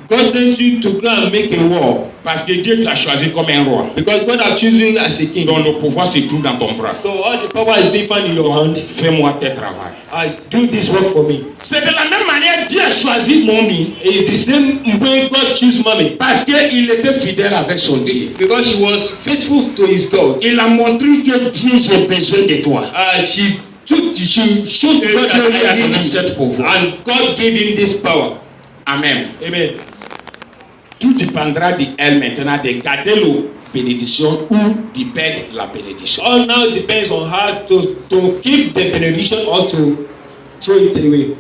God sent you to go and make a war Parce que Dieu t'a choisi comme un roi. because God has chosen you as a king. Dont le pouvoir se trouve dans ton bras. So all the power is being found in your hand. Fais-moi tes travail. I do this work for me. C'est de la même manière Dieu a choisi Momi. It's the same way God chose mommy Parce qu'il était fidèle avec son Dieu. because she was faithful to his God. Il a montré que Dieu, j'ai besoin de toi. She showed to God Dieu lui a that I donné need cette you. pouvoir. And God gave him this power. Amen. Amen. Tout dépendra d'elle maintenant de garder la bénédiction ou de perdre la bénédiction. All now depends on her to keep the benediction or to throw it away.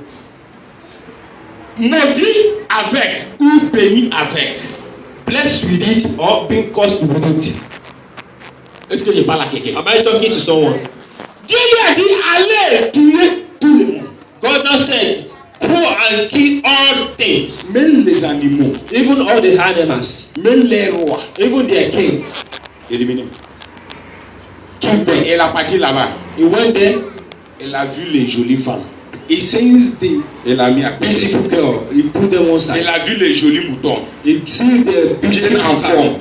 Maudit avec ou béni avec. Blessed with it or being cursed with it. Est-ce que je parle à quelqu'un? Am I talking to someone? Dieu lui a dit allez tuer tout le monde. God now said, go and kill all things, Même les animaux, even all the animals, même les rois. even their kings. Éliminé. Elle a parti là-bas. He went there, Elle a vu les jolies femmes. he sees the Elle a mis à côté. beautiful girl, he put them one side. Elle a vu les jolis moutons. He sees the beautiful Bien en forme.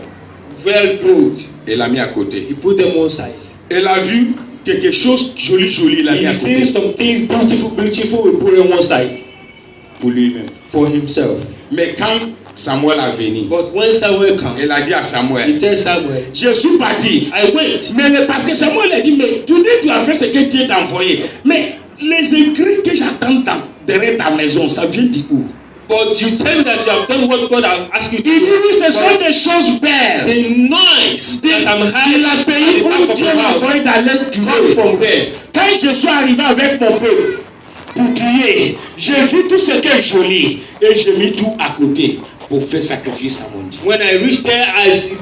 well clothed, Elle a mis à côté. he put them one side. Elle a vu quelque chose joli, il a mis He à sees côté. some things beautiful, he put them one side Pour lui-même. for himself. Mais quand Samuel a venu, But when Samuel came, elle a dit à he Samuel, tells Samuel, je suis parti. I went. Mais parce que Samuel a dit, mais tu as fait ce que Dieu t'a envoyé. Mais les écrits que j'attends derrière ta maison, ça vient d'où? But you tell me that you have done what God has asked you to Il dit, do. oui, ce sont des choses belles. The noise that I'm Il having a payé où Dieu m'a envoyé d'aller come tuer. from there. Quand je suis arrivé avec mon peuple pour tuer, j'ai vu tout ce qui est joli et j'ai mis tout à côté pour faire sacrifice à mon Dieu. When I reached there, I see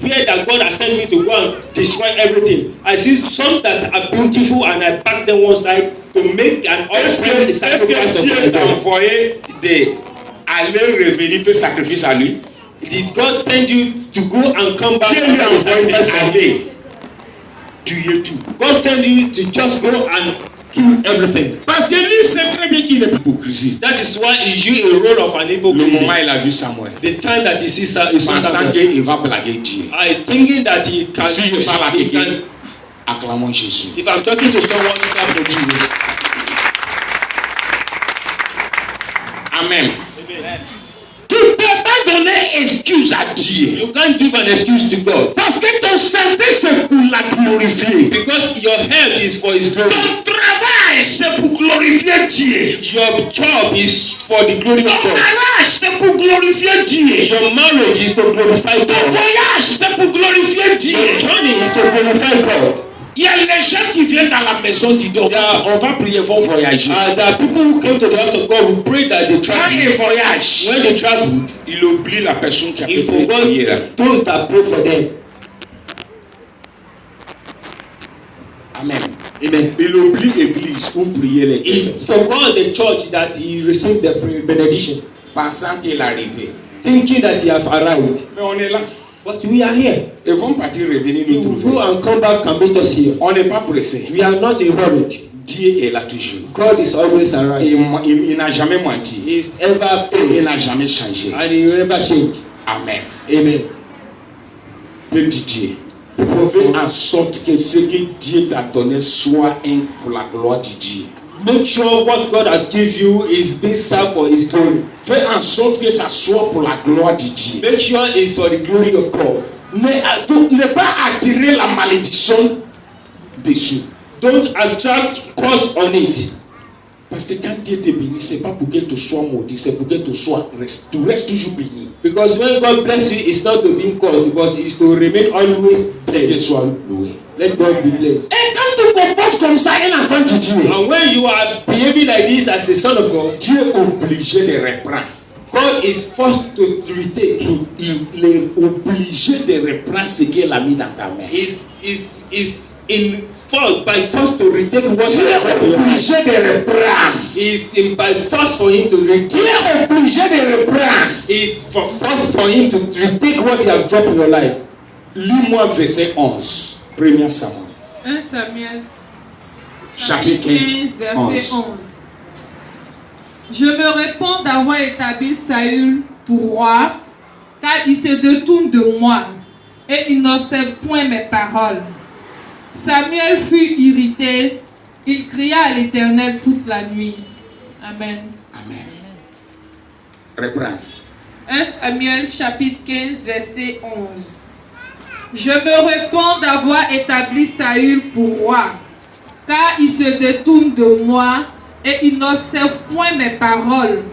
where that God has sent me to go and destroy everything. I see some that are beautiful and I pack them one side to make an Est-ce offering, the sacrifice que of Dieu my t'a God. envoyé d'aller revenir faire sacrifice à lui? Did God send you to go and come back Dieu and lui a make a envoyé sacrifice for me? d'aller tuer tout. God sent you to just go and kill everything. Parce que lui sait très bien qu'il est hypocrisie. That is why he used a role of an Le hypocrite. moment il a vu Samuel, The time that he sees he saw pensant Samuel, qu'il va blaguer Dieu. I thinking that he can. Si je parle à he quelqu'un, can acclamons Jésus. if I'm talking to someone, clap for Jesus. Amen. Tu ne peux pas donner excuse à Dieu. You can't give an excuse to God Parce que ton santé c'est pour la glorifier. because your health is for His glory. Ton travail c'est pour glorifier Dieu. Your job is for the glory Ton of God. mariage c'est pour glorifier Dieu. Your marriage is to glorify Ton God. voyage c'est pour glorifier Dieu. Your journey is to glorify God. Il y a les gens qui viennent dans la maison du Dieu. On va prier, vont voyager. There are people who came to the house of God who prayed that they Quand ils traveled. voyagent, When they traveled, il oublie la personne qui a he fait prier là. forgot those that prayed for them. Amen. Amen. Il oublie l'église pour prier les He défunts. forgot the church that he received the benediction, Pensant qu'il est arrivé. thinking that he has arrived. Mais on est là. But we are here. Ils vont partir revenir He nous will go trouver. and come back and meet us here. On n'est pas pressé. We are not in hurry. Dieu est là toujours. God is always Et around. il n'a jamais menti. He is ever Et il faithful n'a jamais changé. and he will never change. Amen. Amen. Petit Dieu. Fais en sorte que ce que Dieu t'a donné soit pour la gloire de Dieu. Make sure what God has given you is being served for His glory. Fais en sorte que ça soit pour la gloire de Dieu. Make sure it's for the glory of God. Ne pas attirer la malédiction dessus. Don't attract curse on it. Parce que quand Dieu te bénit, ce n'est pas pour que tu sois maudit, c'est pour que tu restes toujours béni. Because when God bless you, it's not to be cursed, but it's to remain always Que blessed. soit loué. Let God be blessed. Et quand tu comportes comme ça, un enfant de Dieu, And when you are behaving like this as a son of God, Dieu est obligé de reprendre. God is forced to retake. Il est obligé de reprendre ce qu'il a mis dans ta main. Is in fault by force to retake what Dieu he has est put in your hand. obligé de reprendre. Is in by force for him to retake. Dieu est obligé de reprendre. Is for force for him to retake what he has dropped in your life. Lis-moi verset 11. 1 Samuel. 1 Samuel, Chapitre 15, verset 11. 11. Je me réponds d'avoir établi Saül pour roi, car il se détourne de moi et il n'observe point mes paroles. Samuel fut irrité, il cria à l'Éternel toute la nuit. Amen. Amen. Reprends. 1 Samuel chapitre 15 verset 11. Je me réponds d'avoir établi Saül pour roi, car il se détourne de moi et il n'observe point mes paroles.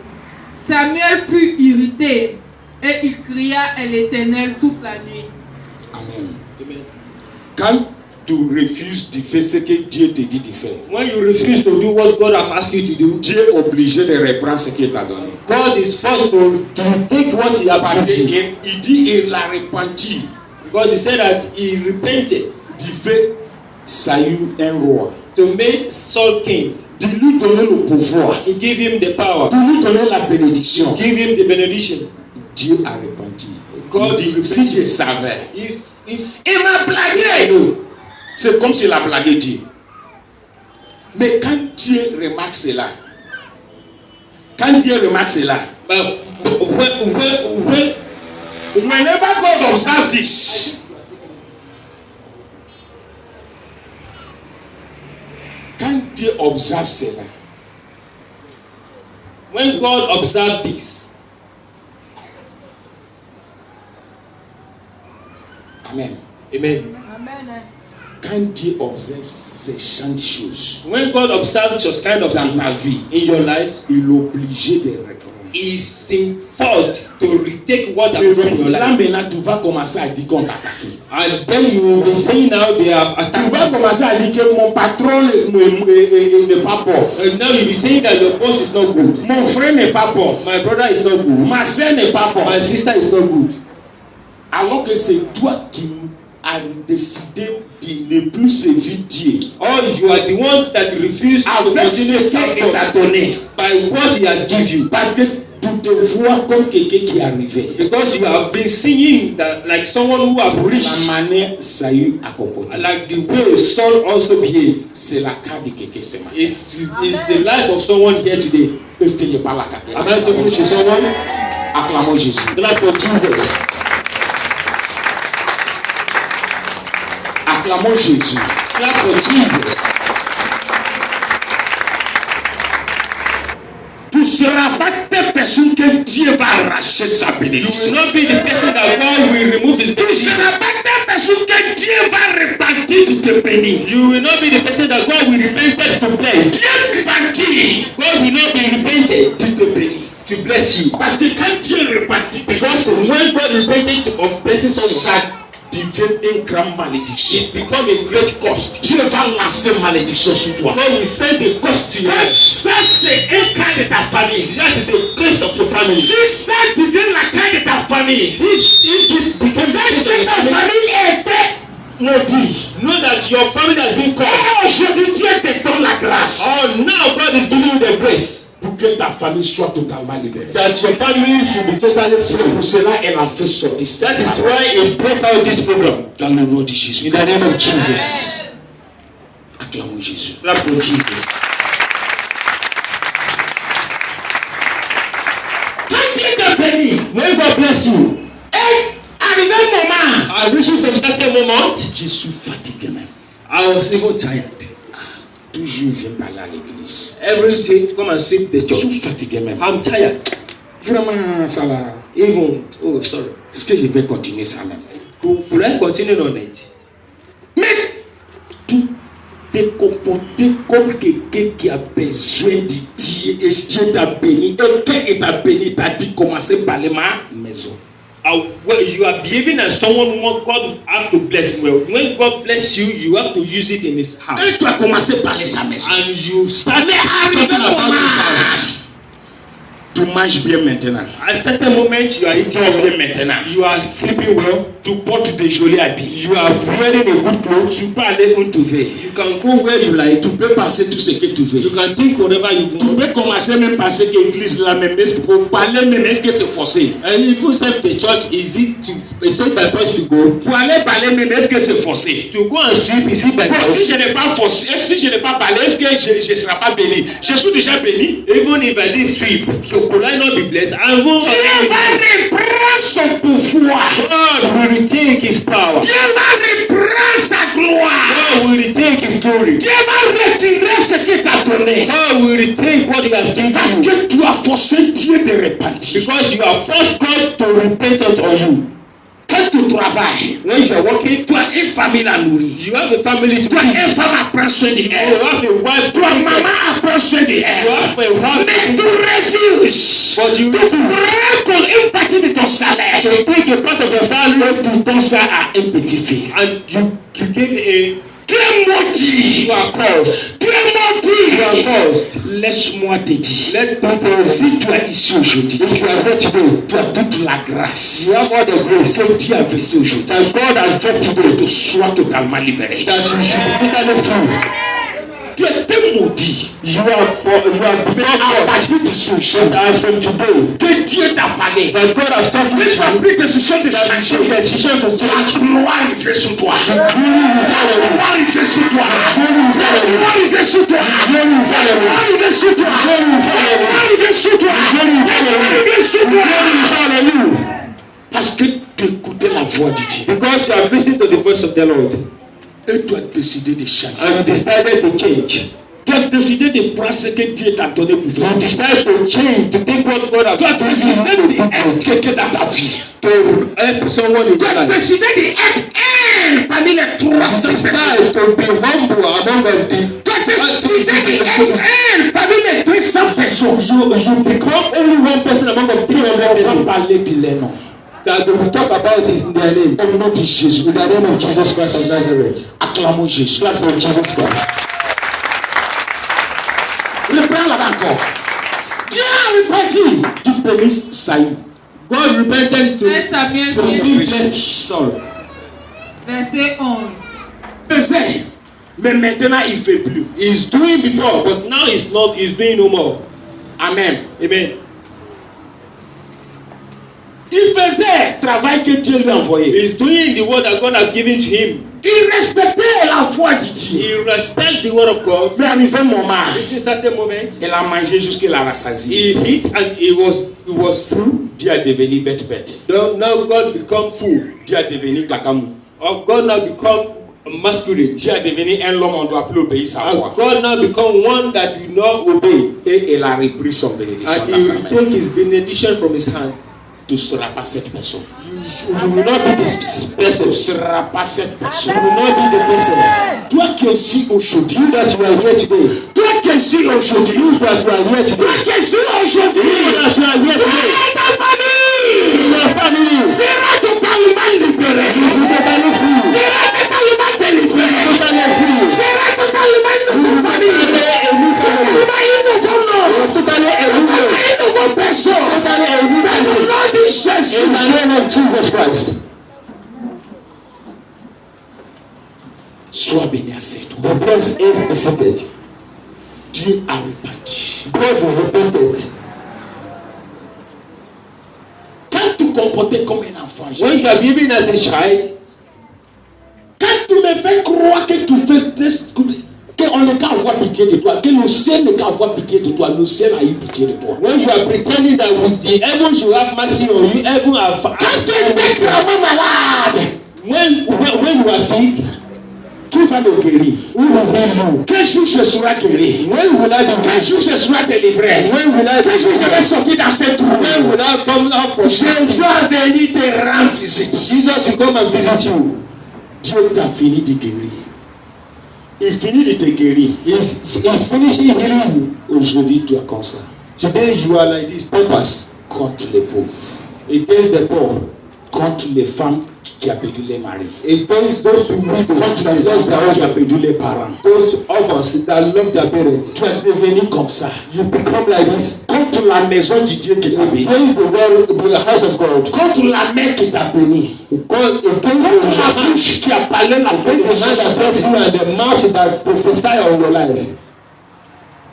Samuel fut irrité et il cria à l'Éternel toute la nuit. Amen. Quand tu refuses de faire ce que Dieu te dit de faire, When you refuse to do what God has asked you to do, Dieu est obligé de reprendre ce qu'il t'a donné. God is forced to take what He has Parce given you. qu'il dit il a repenti. Because He said that He repented Tu fais Saül un roi. to make Saul king. De lui donner le pouvoir. He gave him the power. De lui donner la bénédiction. Give him the benediction. Dieu a repenti. God Il dit, si je savais. If Il m'a blagué. C'est comme s'il a blagué Dieu. Mais quand Dieu remarque cela, but when whenever God observes this, quand Dieu observe cela, when God observed this, Amen. amen. Amen. Quand Dieu observe ces champs de choses When God observes such kind of dans thing ta vie, in your life, il est obligé de reprendre. He's forced to retake what has Et been in your là life. maintenant, tu vas commencer à dire qu'on t'a attaqué. And then you will be saying now they have Tu attacked vas me. commencer à dire que mon patron n'est pas bon. And now you'll be saying that your boss is not good. Mon frère n'est pas bon. My brother is not good. Ma soeur n'est pas bon. My sister is not good. Alors que c'est toi qui as décidé de ne plus servir Dieu. Or you are the one that refused to Avec continue ce qu'il t'a serving donné. by what He has given you. Parce que tu te vois comme quelqu'un qui est arrivé. Because you have been singing that like someone who have La reached, manière Saül a comporté. like the way Saul also behaved. C'est la cas de quelqu'un ce matin. It's the life of someone here today. Est-ce que je parle à quelqu'un? Am I talking to someone? Acclamons Jésus. Clap for Jesus. Acclamons Jésus. Clap for Jesus. Tu ne seras pas telle personne que Dieu va arracher sa You will bénédiction. not be the person that God will remove His Tu ne benediction. seras pas telle personne que Dieu va repartir de te bénir. You will not be the person that God will repent to bless. Dieu repartit God will not be repented de te bénir. to bless you. Parce que quand Dieu repartit, Because when God repented of blessing someone, ça devient une grande malédiction. it become a great cost. Dieu va lancer malédiction sur toi. God will send a cost to you. Ça, c'est un cas de ta famille. That is a curse of your family. Si ça devient la cas de ta famille, If this becomes sache que ta famille était maudite. know that your family has been Et called. aujourd'hui, Dieu te donne la grâce Oh, now God is giving you the grace pour que ta famille soit totalement libérée. that your family should be totally C'est free. pour cela qu'elle a fait sortir That cette is parole. why He brought out this program. Dans le nom de Jésus. In the name of Jesus. Acclamons Jésus. Clap for Jesus. Quand Dieu te bénit, When God bless you, et arrivé un moment, I reached some certain moment, je suis fatigué même. I was even tired. Toujours viens parler à l'église. Every day to come and sweep the Je suis church. fatigué même. I'm tired. Vraiment, ça là. Even, oh, sorry. Est-ce que je vais continuer ça même? Could I continue on it? Mais tu t'es comporté comme quelqu'un qui a besoin de Dieu et Dieu t'a béni. Et quand il t'a béni, t'as dit commencer par ma maison. Well, you are behaving as someone who God have to bless. Well, when God bless you, you have to use it in His house. Et tu as commencé par sa maison. And you start Mais arrivé talking un about His house. moment, tu manges bien maintenant. At a certain moment, you are Tu eating dors bien well. maintenant. You are sleeping well. Tu portes des jolis habits. You are wearing a good clothes. Tu peux aller où tu veux. You can go where you like. Tu peux passer tout ce que tu veux. You can think whatever you Tu want. peux commencer même par ce que l'église là même. Est-ce que pour parler même, est-ce que c'est forcé? And if you serve the church, is it by force to go? Pour aller parler même, est-ce que c'est forcé? To go and sweep, is it by Bon, force? si je n'ai pas forcé, si je n'ai pas parlé, est-ce que je ne serai pas béni? Je suis déjà béni. Even if I did sweep, could I not be blessed? I won't. Dieu va reprendre son pouvoir. God will retake His power. Dieu va reprendre sa gloire. God will retake His glory. Dieu va retirer ce qu'il t'a donné. God will retake what He has given Parce you. que tu as forcé Dieu de repentir. Because you have forced God to repent on you. Quand tu travailles, When you are working, tu as une famille à nourrir. you have a family to Tu as feed. une femme à prendre soin You d'elle. have a wife to Toi, maman à prendre soin You d'elle. have a wife Mais tu to refuses But you de prendre une partie de ton salaire take a part of your salary et tu donnes ça à un petit fils. and you give a Tu es maudit. You are cursed. Tu es maudit. You are cursed. Laisse-moi te dire. Let me tell you, Si tu es ici aujourd'hui, if you are here today, tu as toute la grâce you have all the grace que Dieu a versé aujourd'hui. that God has dropped Que today, tu sois totalement libéré. that you should be totally free. Tu étais maudit. You are before À God. partir de ce jour, But as from today, que Dieu t'a parlé. that God has talked Que to tu as you, pris décision de changer. the decision to La change. gloire revient sur toi. Glory La gloire revient sur toi. La gloire revient sur toi. La gloire revient sur toi. La gloire revient sur toi. La gloire revient sur toi. Parce que tu écoutais la voix de Dieu. Because you have listened to the voice of the Lord Et tu as décidé de changer. and you decided to change. Tu as décidé de prendre ce que Dieu t'a donné pour faire. You decided to change, to take what God has Tu as given décidé you d'être quelqu'un dans ta vie. to help someone in Tu your as life. décidé d'être un parmi les 300 personnes. Decide to be humble among the Tu as décidé d'être un parmi les 200 personnes. you become only one person among the 300 On va persons parler de leur nom. that they will talk about is in their name. Au nom de Jésus. In the name of Jesus Christ of Nazareth. Acclamons Jésus. Clap for Jesus Christ. Reprends là-bas encore. Dieu a reparti. Tu bénis Saül. God repented to 1 Samuel so 10, he blessed Saul. verset 11. Faisait. Mais maintenant il ne fait plus. He's doing before, but now he's not. He's doing no more. Amen. Amen. Il faisait le travail que Dieu lui a envoyé. He's doing the word that God has given to him. Il respectait la voix de Dieu. He respects the word of God. Mais arrivé un moment, At a certain moment, il a mangé jusqu'à la rassasié. he hit and he was full. Dieu a devenu bête. Now God become full. Dieu a devenu kakamou. Or God now become masculine. Dieu a devenu un homme, on doit plus obéir sa And voix. God now become one that will not obey. Et il a repris son bénédiction And dans he sa will main. take his benediction from his hand. Tu ne seras pas cette personne. You will not be this Tu ne person. seras pas cette personne. You will not be the person. Toi qui es ici aujourd'hui. You that you are here today. Toi qui es ici aujourd'hui. You that you are here Toi today. qui es ici aujourd'hui. You that you are here Toi today. et ta famille. Your family Sera totalement libéré. will be totally free. Sera totalement délivré. Totally free. Sera totalement une nouvelle famille. A new family. Totalement un nouveau nom. Totally a new Totalement way. une nouvelle personne. Totally a new Dans le person. nom de Jésus. In the name of Jesus Christ. Sois béni à cette toi. The blessed is visited. Dieu a repenti. God repented. Quand tu comportais comme un enfant, When you are living as a child, quand tu me fais croire que tu fais qu'on ne peut avoir pitié de toi, que le ciel ne peut avoir pitié de toi, le ciel a eu pitié de toi. when you are pretending that with the heavens you have mercy on you, heaven have Quand tu étais gravement malade, when you are sick, qui va me guérir? who will heal you? Quel jour je serai guéri? When will I be Quel jour je serai délivré? When will I Quel jour je vais sortir dans cette trou? When will I come out for Jésus est venu te rendre visite. Jesus will come and visit you. Dieu t'a fini de guérir. Il finit de te guérir. He's finishing healing you. Aujourd'hui, tu es comme ça. Today you are like this, purpose Contre les pauvres. against the poor, Contre les femmes qui ont perdu les maris. against those who need to Contre les enfants qui ont perdu les parents. those orphans that love their parents. Tu es devenu comme ça. You become like this. Contre la maison de Dieu qui t'a béni. Against the house of God. Contre la main qui t'a béni. God against Contre la the bouche qui a parlé la hand bénédiction sur that ta bless vie. you and the mouth that prophesy on your life.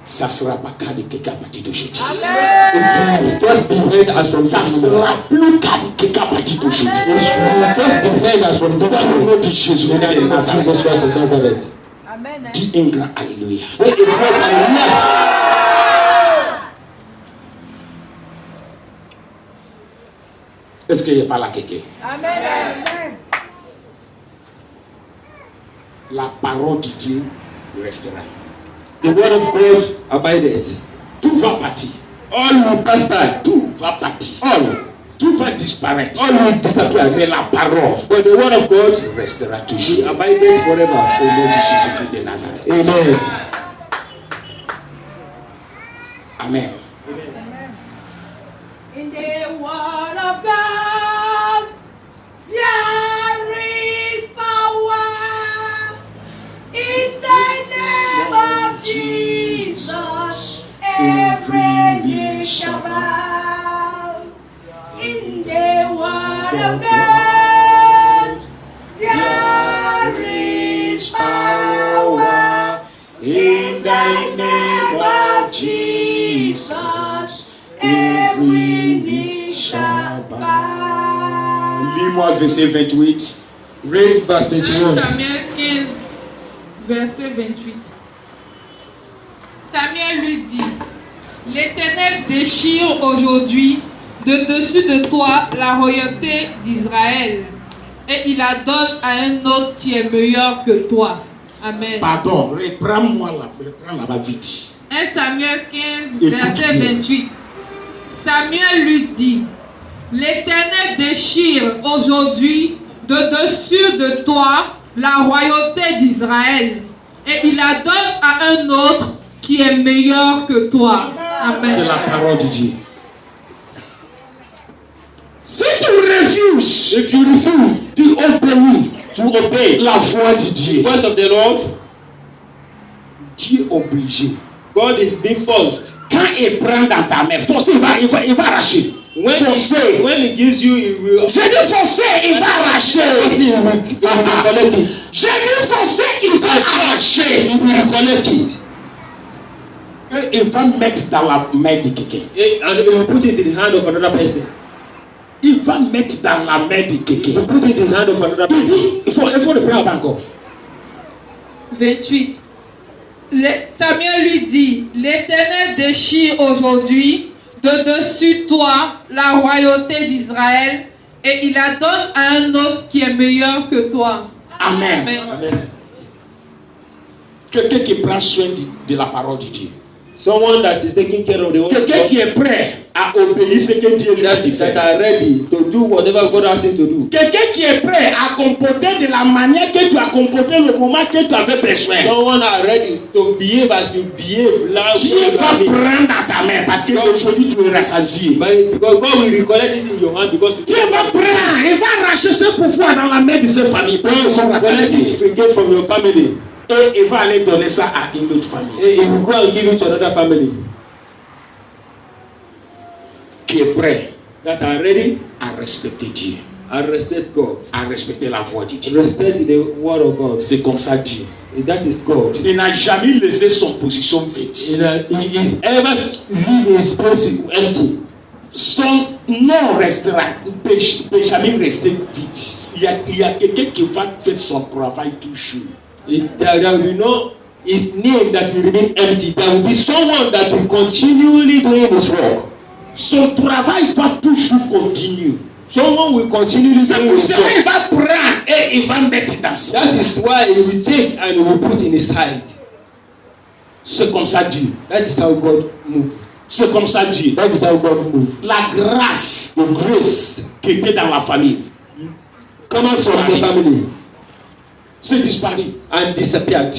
Ça ne sera pas cas de quelqu'un à partir d'aujourd'hui. It will just be heard as from Ça ne this moment. sera plus cas de quelqu'un à partir d'aujourd'hui. It will just be heard as from this Dans le moment. nom de Jésus In the de name of Jesus Nazareth. Christ of Nazareth. Amen. Dis un grand alléluia. Say a great hallelujah. Est-ce qu'il n'y a pas là quelqu'un? Amen. La parole de Dieu restera. The word of God abided. Tout va partir. All will pass by. Tout va partir. All. Tout va disparaître. All will disappear. Mais la parole But the word of God restera will toujours. abide forever. Au nom de Jésus-Christ de Nazareth. Amen. Amen. In the word of God, there is power. There is power in the name of Jesus. Every knee shall bow. Lis-moi verset 28. Read verse 1 21. Samuel 15, verset 28. Samuel lui dit, l'Éternel déchire aujourd'hui de dessus de toi la royauté d'Israël, et il la donne à un autre qui est meilleur que toi. Amen. Pardon, reprends-moi là-bas vite. 1 Samuel 15, Écoute verset bien. 28. Samuel lui dit, l'Éternel déchire aujourd'hui de dessus de toi la royauté d'Israël, et il la donne à un autre qui est meilleur que toi. Amen. C'est la parole de Dieu. Si tu refuses, if you refuse to obey la voix de Dieu, Voice of the Lord, Dieu est obligé. God is being forced. Quand il prend dans ta main, forcé, il va arracher. Forcé. When he gives you, he will. J'ai dit forcé, il va arracher. Collect it. J'ai dit forcé, il va arracher. He will collect it. Et il va mettre dans la main de quelqu'un. And he will put it in the hand of another person. Il va mettre dans la main de He quelqu'un. will put it in the hand of another Il person. dit, il faut le prendre encore. 28. Samuel lui dit, l'Éternel déchire aujourd'hui de dessus toi la royauté d'Israël, et il la donne à un autre qui est meilleur que toi. Amen. Amen. Amen. Quelqu'un qui prend soin de la parole de Dieu. Someone that is taking care of the word of Quelqu'un God, qui est prêt à obéir ce que Dieu lui a dit that faire. are ready to do whatever God asks him to do. Quelqu'un qui est prêt à comporter de la manière que tu as comporté le moment que tu avais besoin. Someone are ready to behave as you behave now. Dieu va prendre dans ta main parce qu'aujourd'hui tu es rassasié. Because God will recollect it in your hand because Dieu va prendre, il va arracher ce pouvoir dans la main de ses familles parce qu'ils sont God will collect rassasiés. it again from your family. Et il va aller donner ça à une autre famille He will go and give it to another family qui est prêt that are ready à respecter Dieu, and respect God. à respecter la voix de Dieu. Respect the word of God. C'est comme ça Dieu. That is God. Il n'a jamais laissé son position vide. He is ever leave his place empty. Son nom restera, ne peut jamais rester vide. Il y a quelqu'un qui va faire son travail toujours. There will be no his name that will remain empty. There will be someone that will continually doing his work. Son travail va toujours continuer. Someone will continually C'est doing pour his cela work. qu'il va prendre et il va mettre dans son. That is why he will take and he will put in his hand. C'est comme ça Dieu. That is how God moves. C'est comme ça Dieu. That is how God moves. La grâce The grace qui était dans la famille coming from the family s'est disparu. and disappeared.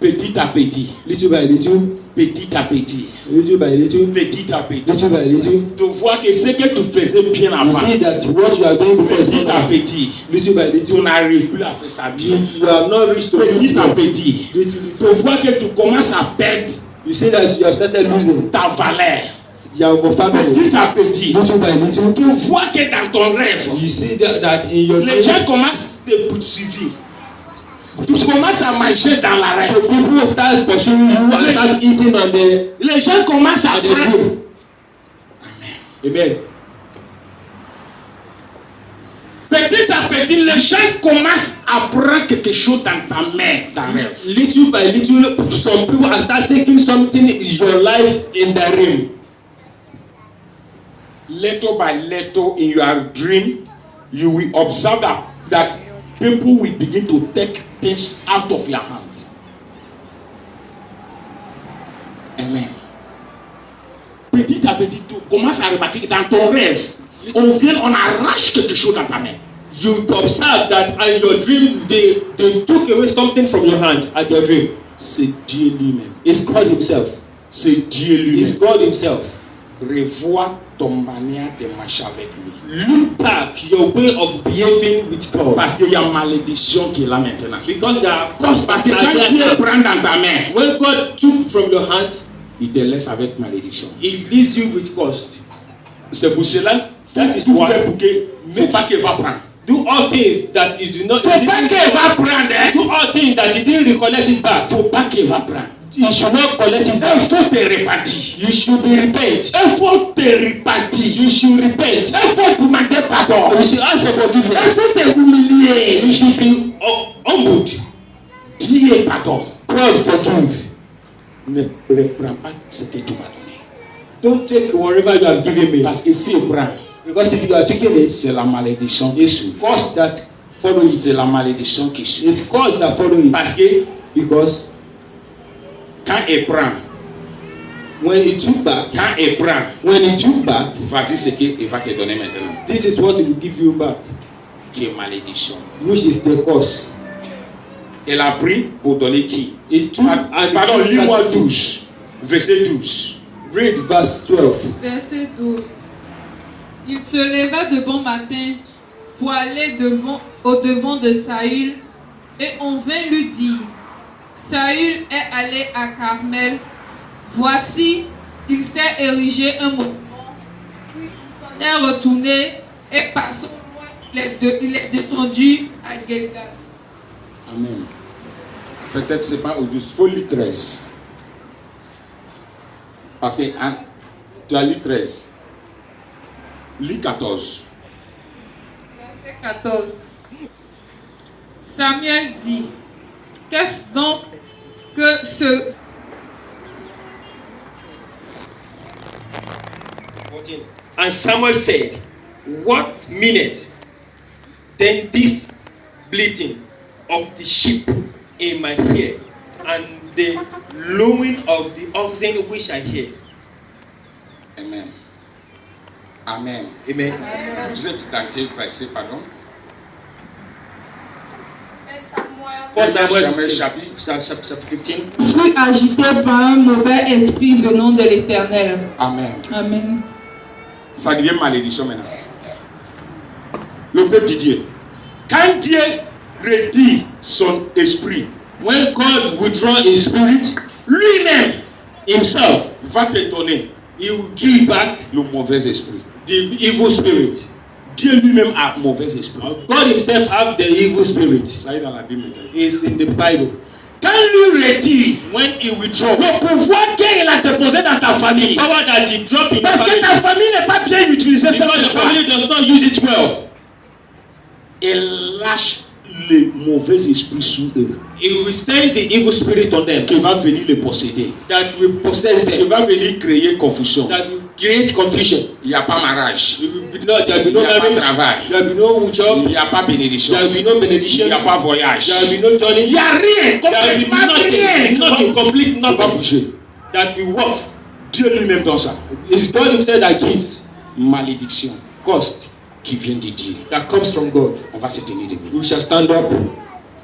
Petit à petit. Little by little, Petit à petit. little by little, Petit à petit. little by little. Tu vois que ce que tu faisais bien You avant, see that what you are doing before is petit not à right. petit, Little by tu little, n'arrives plus à faire ça bien. you have not reached to Petit à it. petit, Little, tu vois que tu commences à perdre you see that you have started losing ta valeur. your family. Petit à petit, Little by little, tu vois que dans ton rêve, you see that in your les gens commencent à te poursuivre. Tu commences à manger dans la rêve. people start pursuing you and start eating on the Les gens commencent à prendre. food. Amen. Petit à petit, les gens commencent à prendre quelque chose dans ta main, dans le rêve. Little by little, some people are start taking something in your life in the realm. Little by little in your dream, you will observe that people will begin to take things out of your hands. Amen. Petit à petit, tu commences à remarquer que dans ton rêve, on arrache quelque chose dans ta main. You observe that in your dream they took away something from your hand at your dream. C'est Dieu lui-même. It's God himself. C'est Dieu It's lui-même. God himself. Revois ton manière de marcher avec lui. Look back your way of behaving with God. Parce qu'il y a malédiction qui est là maintenant. Because there are costs. Parce que quand Dieu prend dans ta main, When God took from your hand, il te laisse avec malédiction. he leaves you with cost. C'est pour cela That qu'il is faut tout why faire pour que faut pas qu'il va prendre. Do all things that he did not. Faut pas qu'il va prendre. Do all things that he didn't recollect it back. Faut pas qu'il va prendre. He should not collect it Il back. faut te repentir. You should be repent. Il faut te repentir. You should repent. Il faut demander pardon. You should ask for Il forgiveness. faut te humilier. You should be humbled. Dieu pardon. God forgive. Ne reprends pas ce que tu m'as donné. Don't take whatever you have given me. Parce que si tu prends, Because if you are taking it, c'est la malédiction qui it's suit. cause that follow it. C'est la malédiction qui suit. It's cause that follow it. Parce que Because quand il prend, when he took back, voici ce qu'il va te donner maintenant. this is what he will give you back, Qui est malédiction. which is the cause. Elle a pris pour donner qui? He took and Pardon, he took lis-moi back- 12. Verset 12. Read verse 12. Verset 12. Il se leva de bon matin pour aller au-devant de Saül, et on vint lui dire, Saül est allé à Carmel, voici, il s'est érigé un monument, puis il s'en est retourné, et passant loin, il est descendu à Gilgal. Amen. Peut-être c'est pas au 12. Il faut lire 13. Parce que hein, tu as lu 13. Lis 14. Verset 14. Samuel dit, qu'est-ce donc que ce... And Samuel said, what meaneth then this bleating of the sheep in my ear, and the lowing of the oxen which I hear? Amen. Amen. Amen. Vous êtes dans quel verset, pardon? First Samuel Samuel 15, chapitre. chapter 15. fut agité par un mauvais esprit venant de l'Éternel. Amen. Amen. Ça devient malédiction maintenant. Le peuple de Dieu. Quand Dieu retire son esprit, When God withdraw his spirit, lui-même himself, va te donner he will give back le mauvais esprit. the evil spirit. Dieu lui-même a mauvais esprit. God himself have the evil spirit. Ça est dans la Bible maintenant. It's in the Bible. Quand lui retire When he withdraw, le pouvoir qu'il a déposé dans ta famille, power that he drop in the parce que family, ta famille n'est pas bien utilisée, c'est because the family does not use it well, elle lâche le mauvais esprit sur eux, he will send the evil spirit on them qui va venir les posséder, that will possess qui them, va venir créer confusion. that will create confusion. Il n'y a pas mariage, There will be no, there will be il no n'y a pas marriage, travail, there will be no il job, n'y a pas bénédiction, there will be no benediction, il n'y a there pas voyage, will be no journey, il n'y a rien, there will be complètement rien. nothing, complete Tu vas nothing bouger. that will work. Dieu lui-même dans ça. It's God himself that gives Malédiction cost qui vient de Dieu. that comes from God. On va se tenir debout. We shall stand up.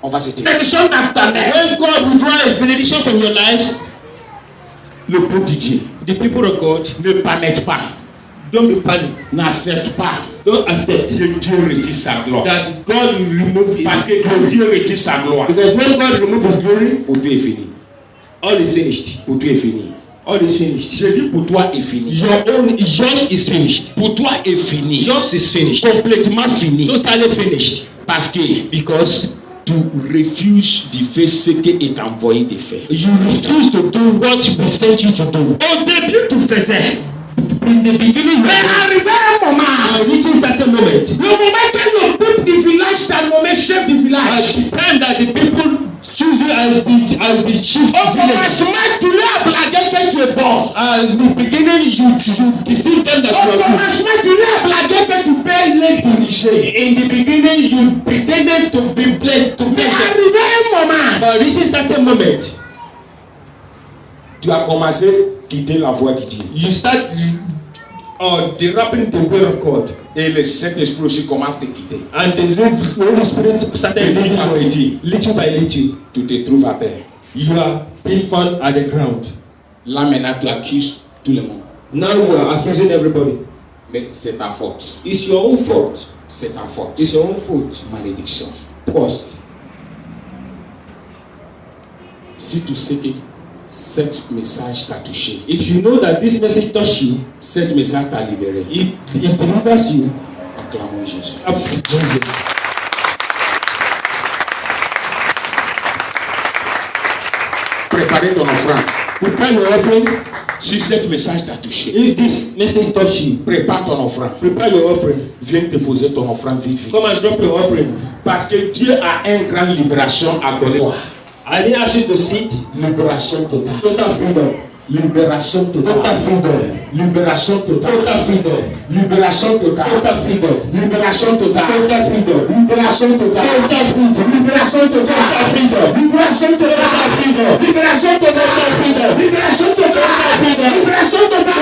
On va se tenir. When God withdraws his benediction from your lives, Le peuple de Dieu the people of God, ne panique pas, don't be panic. n'accepte pas Don't accept que Dieu retire sa gloire. that God will remove Parce his que quand Dieu retire sa gloire, because when God removes his glory, pour toi est fini. all is finished. Pour toi est fini. All is finished. Je dis pour toi est fini. Yours is finished. Pour toi est fini. Yours is finished. Complètement fini. Totally finished. Parce que Because tu refuses de faire ce qui est envoyé de faire. you refuse to do what we sent you to do. Au début, tu faisais. In the beginning, Mais arrivé un moment, reaching certain moment, le moment que le peuple du village t'a nommé chef du at village, the time that the people choose you as the chief au of village, commencement, tu leur blaguais que tu es bon. at the beginning you deceive them that Au you are good. commencement, tu leur blaguais que tu peux les diriger. In the beginning you pretended to be blessed to Mais bless them. arrivé un moment, But reaching certain moment, tu as commencé à quitter la voie de Dieu. you start deraping the will of God, Et le Saint-Esprit aussi commence à te quitter. and the Holy Spirit started Petit à petit, little by little. tu te trouves à terre. You are being found at the ground. Là maintenant, tu accuses tout le monde. Now you are accusing everybody. Mais c'est ta faute. It's your own fault. C'est ta faute. It's your own fault. Malédiction. Pause. Si tu sais que cet message t'a touché, If you know that this message touched you, cet message t'a libéré, it delivers you. acclamons Jésus. Up to Jesus. préparer ton offrande. Prepare your offering. Si cet message t'a touché, If this message touch you, prépare ton offrande. prepare your offering. Viens déposer ton offrande vite, vite. Come and drop your offering. Parce que Dieu a une grande libération à donner. I didn't ask you to sit. Libération totale. Total freedom. Libération totale. Total freedom. Libération totale. Total freedom. Libération totale. Total freedom. Libération totale. Total freedom. Libération totale. Total freedom. Libération totale. Freedom. Libération totale. Freedom. Libération totale. Freedom. Libération totale. Libération totale.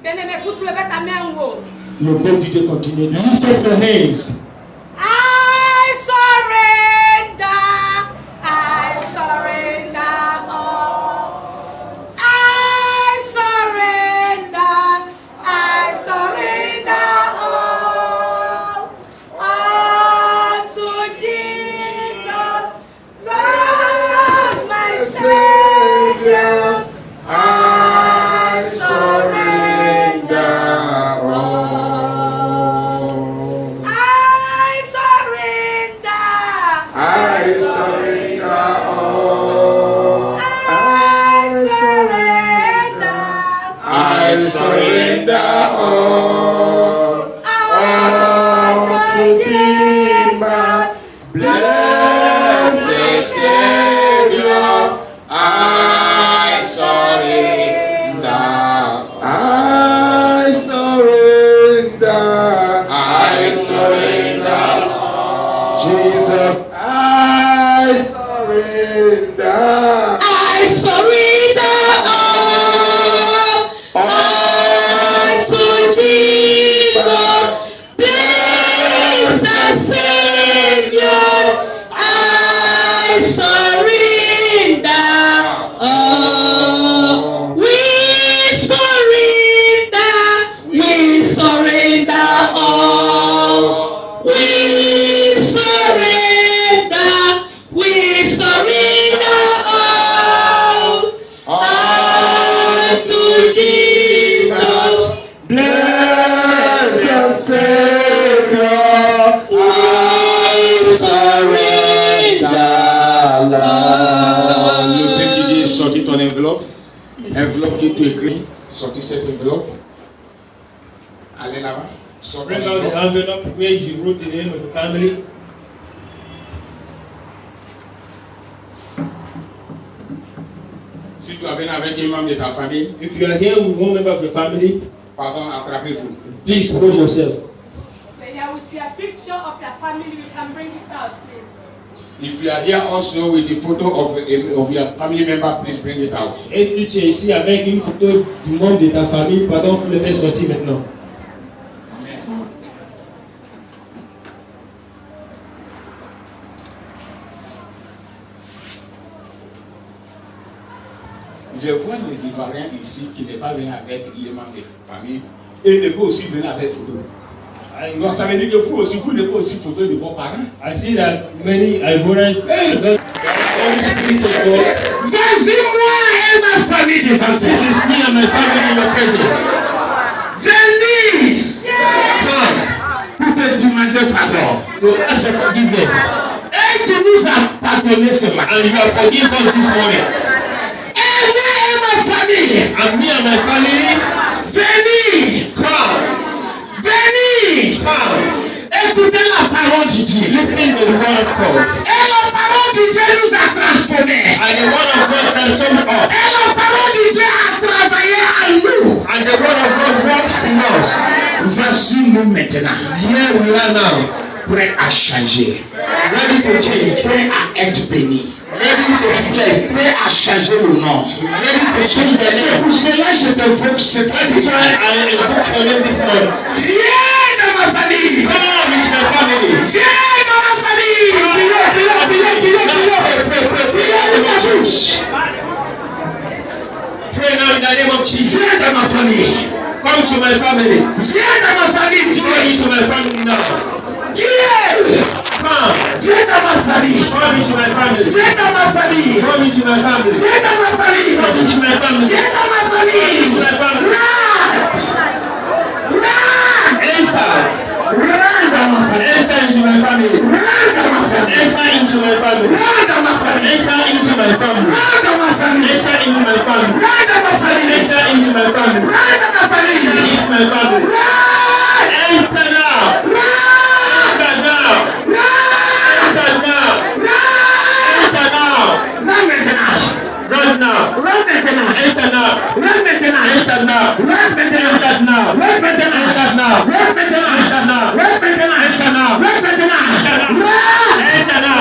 Bien-aimé, vous soulevez ta main en haut. Le peuple de Dieu continue. Lift up your hands. I surrender. I surrender all. I surrender. I surrender all. Unto Jesus, Lord, my Savior. I surrender all. I surrender. I surrender all. I surrender. I surrender all. Unto Jesus, Blessed Savior, I surrender. I surrender. I surrender. Jesus, I surrender. I surrender all unto Jesus, blessed Savior. I surrender all. We surrender all. We surrender all unto Jesus, Blessed Savior, I surrender all. Le petit Dieu, sortis ton enveloppe. Enveloppe qui est écrit. Sortis cette enveloppe. Allez là-bas. Sors ton Bring out the enveloppe. envelope where you wrote the name of the family. Si tu as venu avec un membre de ta famille, If you are here with one member of your family, pardon, attrapez-vous. please hold yourself. There with your picture of your family, you can bring it out, please. If you are here also with the photo of your family member, please bring it out. Et tu es ici avec une photo du membre de ta famille, pardon, faut le faire sortir maintenant. Amen. Je vois les Ivoiriens ici qui n'est pas venu avec les membres de famille et ne peut aussi venir avec photo. Donc ça veut dire que vous aussi, vous ne pouvez aussi photo de vos parents. I see that many Ivorian Vas-y moi et ma famille devant toi. This is me and my family in your presence. Venez pour te demander pardon. To ask for forgiveness. Et tu nous as pardonné ce matin. And you have forgiven us this morning. Et moi et ma famille, And me and my family, venez, venez, écoutez la parole de Dieu. listen to the word of God. Et la parole de Dieu nous a transformés. And the word of God transforms us. Et la parole de Dieu a travaillé en nous. And the word of God works in us. Voici nous maintenant, Here we are now, prêts à changer, ready to change, prêts à être bénis, ready to be blessed, prêts à changer le nom. ready to change the C'est name. pour cela que je t'invoque ce That is why I invoke your name this morning. Viens dans ma famille. Come with my family. Viens dans ma famille. Viens de ma bouche. Pray now in the name of Jesus. Viens dans ma famille. Come to my family. Viens dans ma famille. Come into my family now. Viens. Come. Viens dans ma famille. Come into my family. Viens dans ma famille. Come into my family. Viens dans ma famille. Come into my family. Viens dans ma famille. Into my family. Enter. Rentre dans ma famille. Enter into my family. Rentre dans ma famille. Enter into my family. Rentre dans ma my family. Enter into my family. Enter into my family. Enter into my family. Enter now. Enter now. Enter now. Enter now. Run now. Enter now. Enter now. Enter now. Enter now.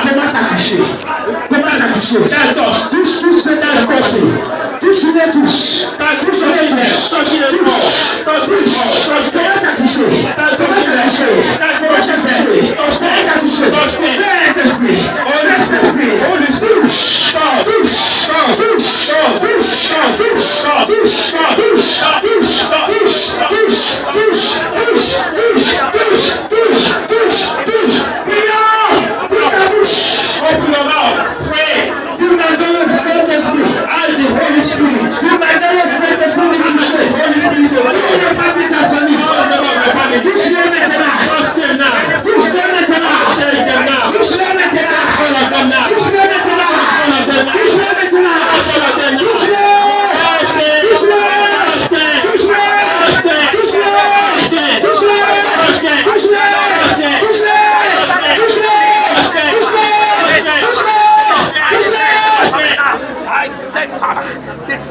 Commence à toucher. Touche Satan, touche-les tous. Touche-les tous. Commence à toucher. Commence à toucher. Saint-Esprit. Open your mouth. Pray. You might know the Saint-Esprit. Ask the Holy Spirit. You might know the Saint-Esprit. Holy Spirit. Touche-les maintenant. Touche them now. Touche-les maintenant. Touche them now. Touche-les maintenant. All of them now. Touche-les maintenant. All of them now. Touche-les maintenant. All of them now. Touche-les. I said, this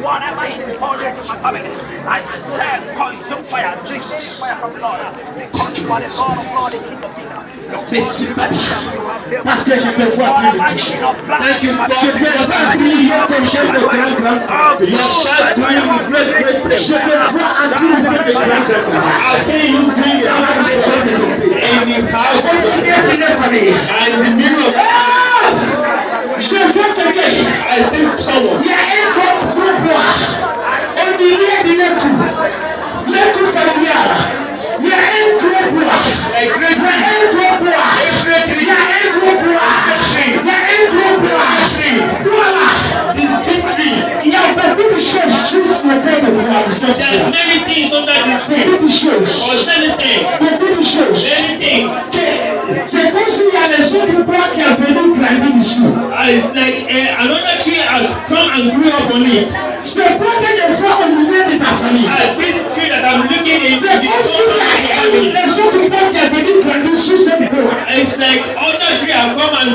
whatever is important to my family, I said, consume fire, receive fire from the Lord, because you are the Lord of Lords, the King of Kings. Parce que je te vois en train de toucher. Thank you, God. Je te vois en train de toucher de grand. You are doing the great things. Je te vois en train de faire de grand. I see you doing it. In the house of God. And in the middle of Je vois quelqu'un. I see someone. Il y a un gros bois. Au milieu de l'écoute. L'écoute familiale. Il y a un gros bois. Il y a un gros bois. Il y a un gros bois. Il y a un gros bois. Voilà. Il y a beaucoup de choses sur le père de bois. There's many things under the tree. Beaucoup de choses. Or anything. Beaucoup de choses. Anything. C'est comme s'il y a les autres bois qui ont venu grandir dessous. It's like another tree has come and grew up on it. C'est pas que je vois au milieu de ta famille. This tree that I'm looking at is C'est comme s'il y a les autres bois qui ont venu grandir sous cette bois. it's like other tree have come and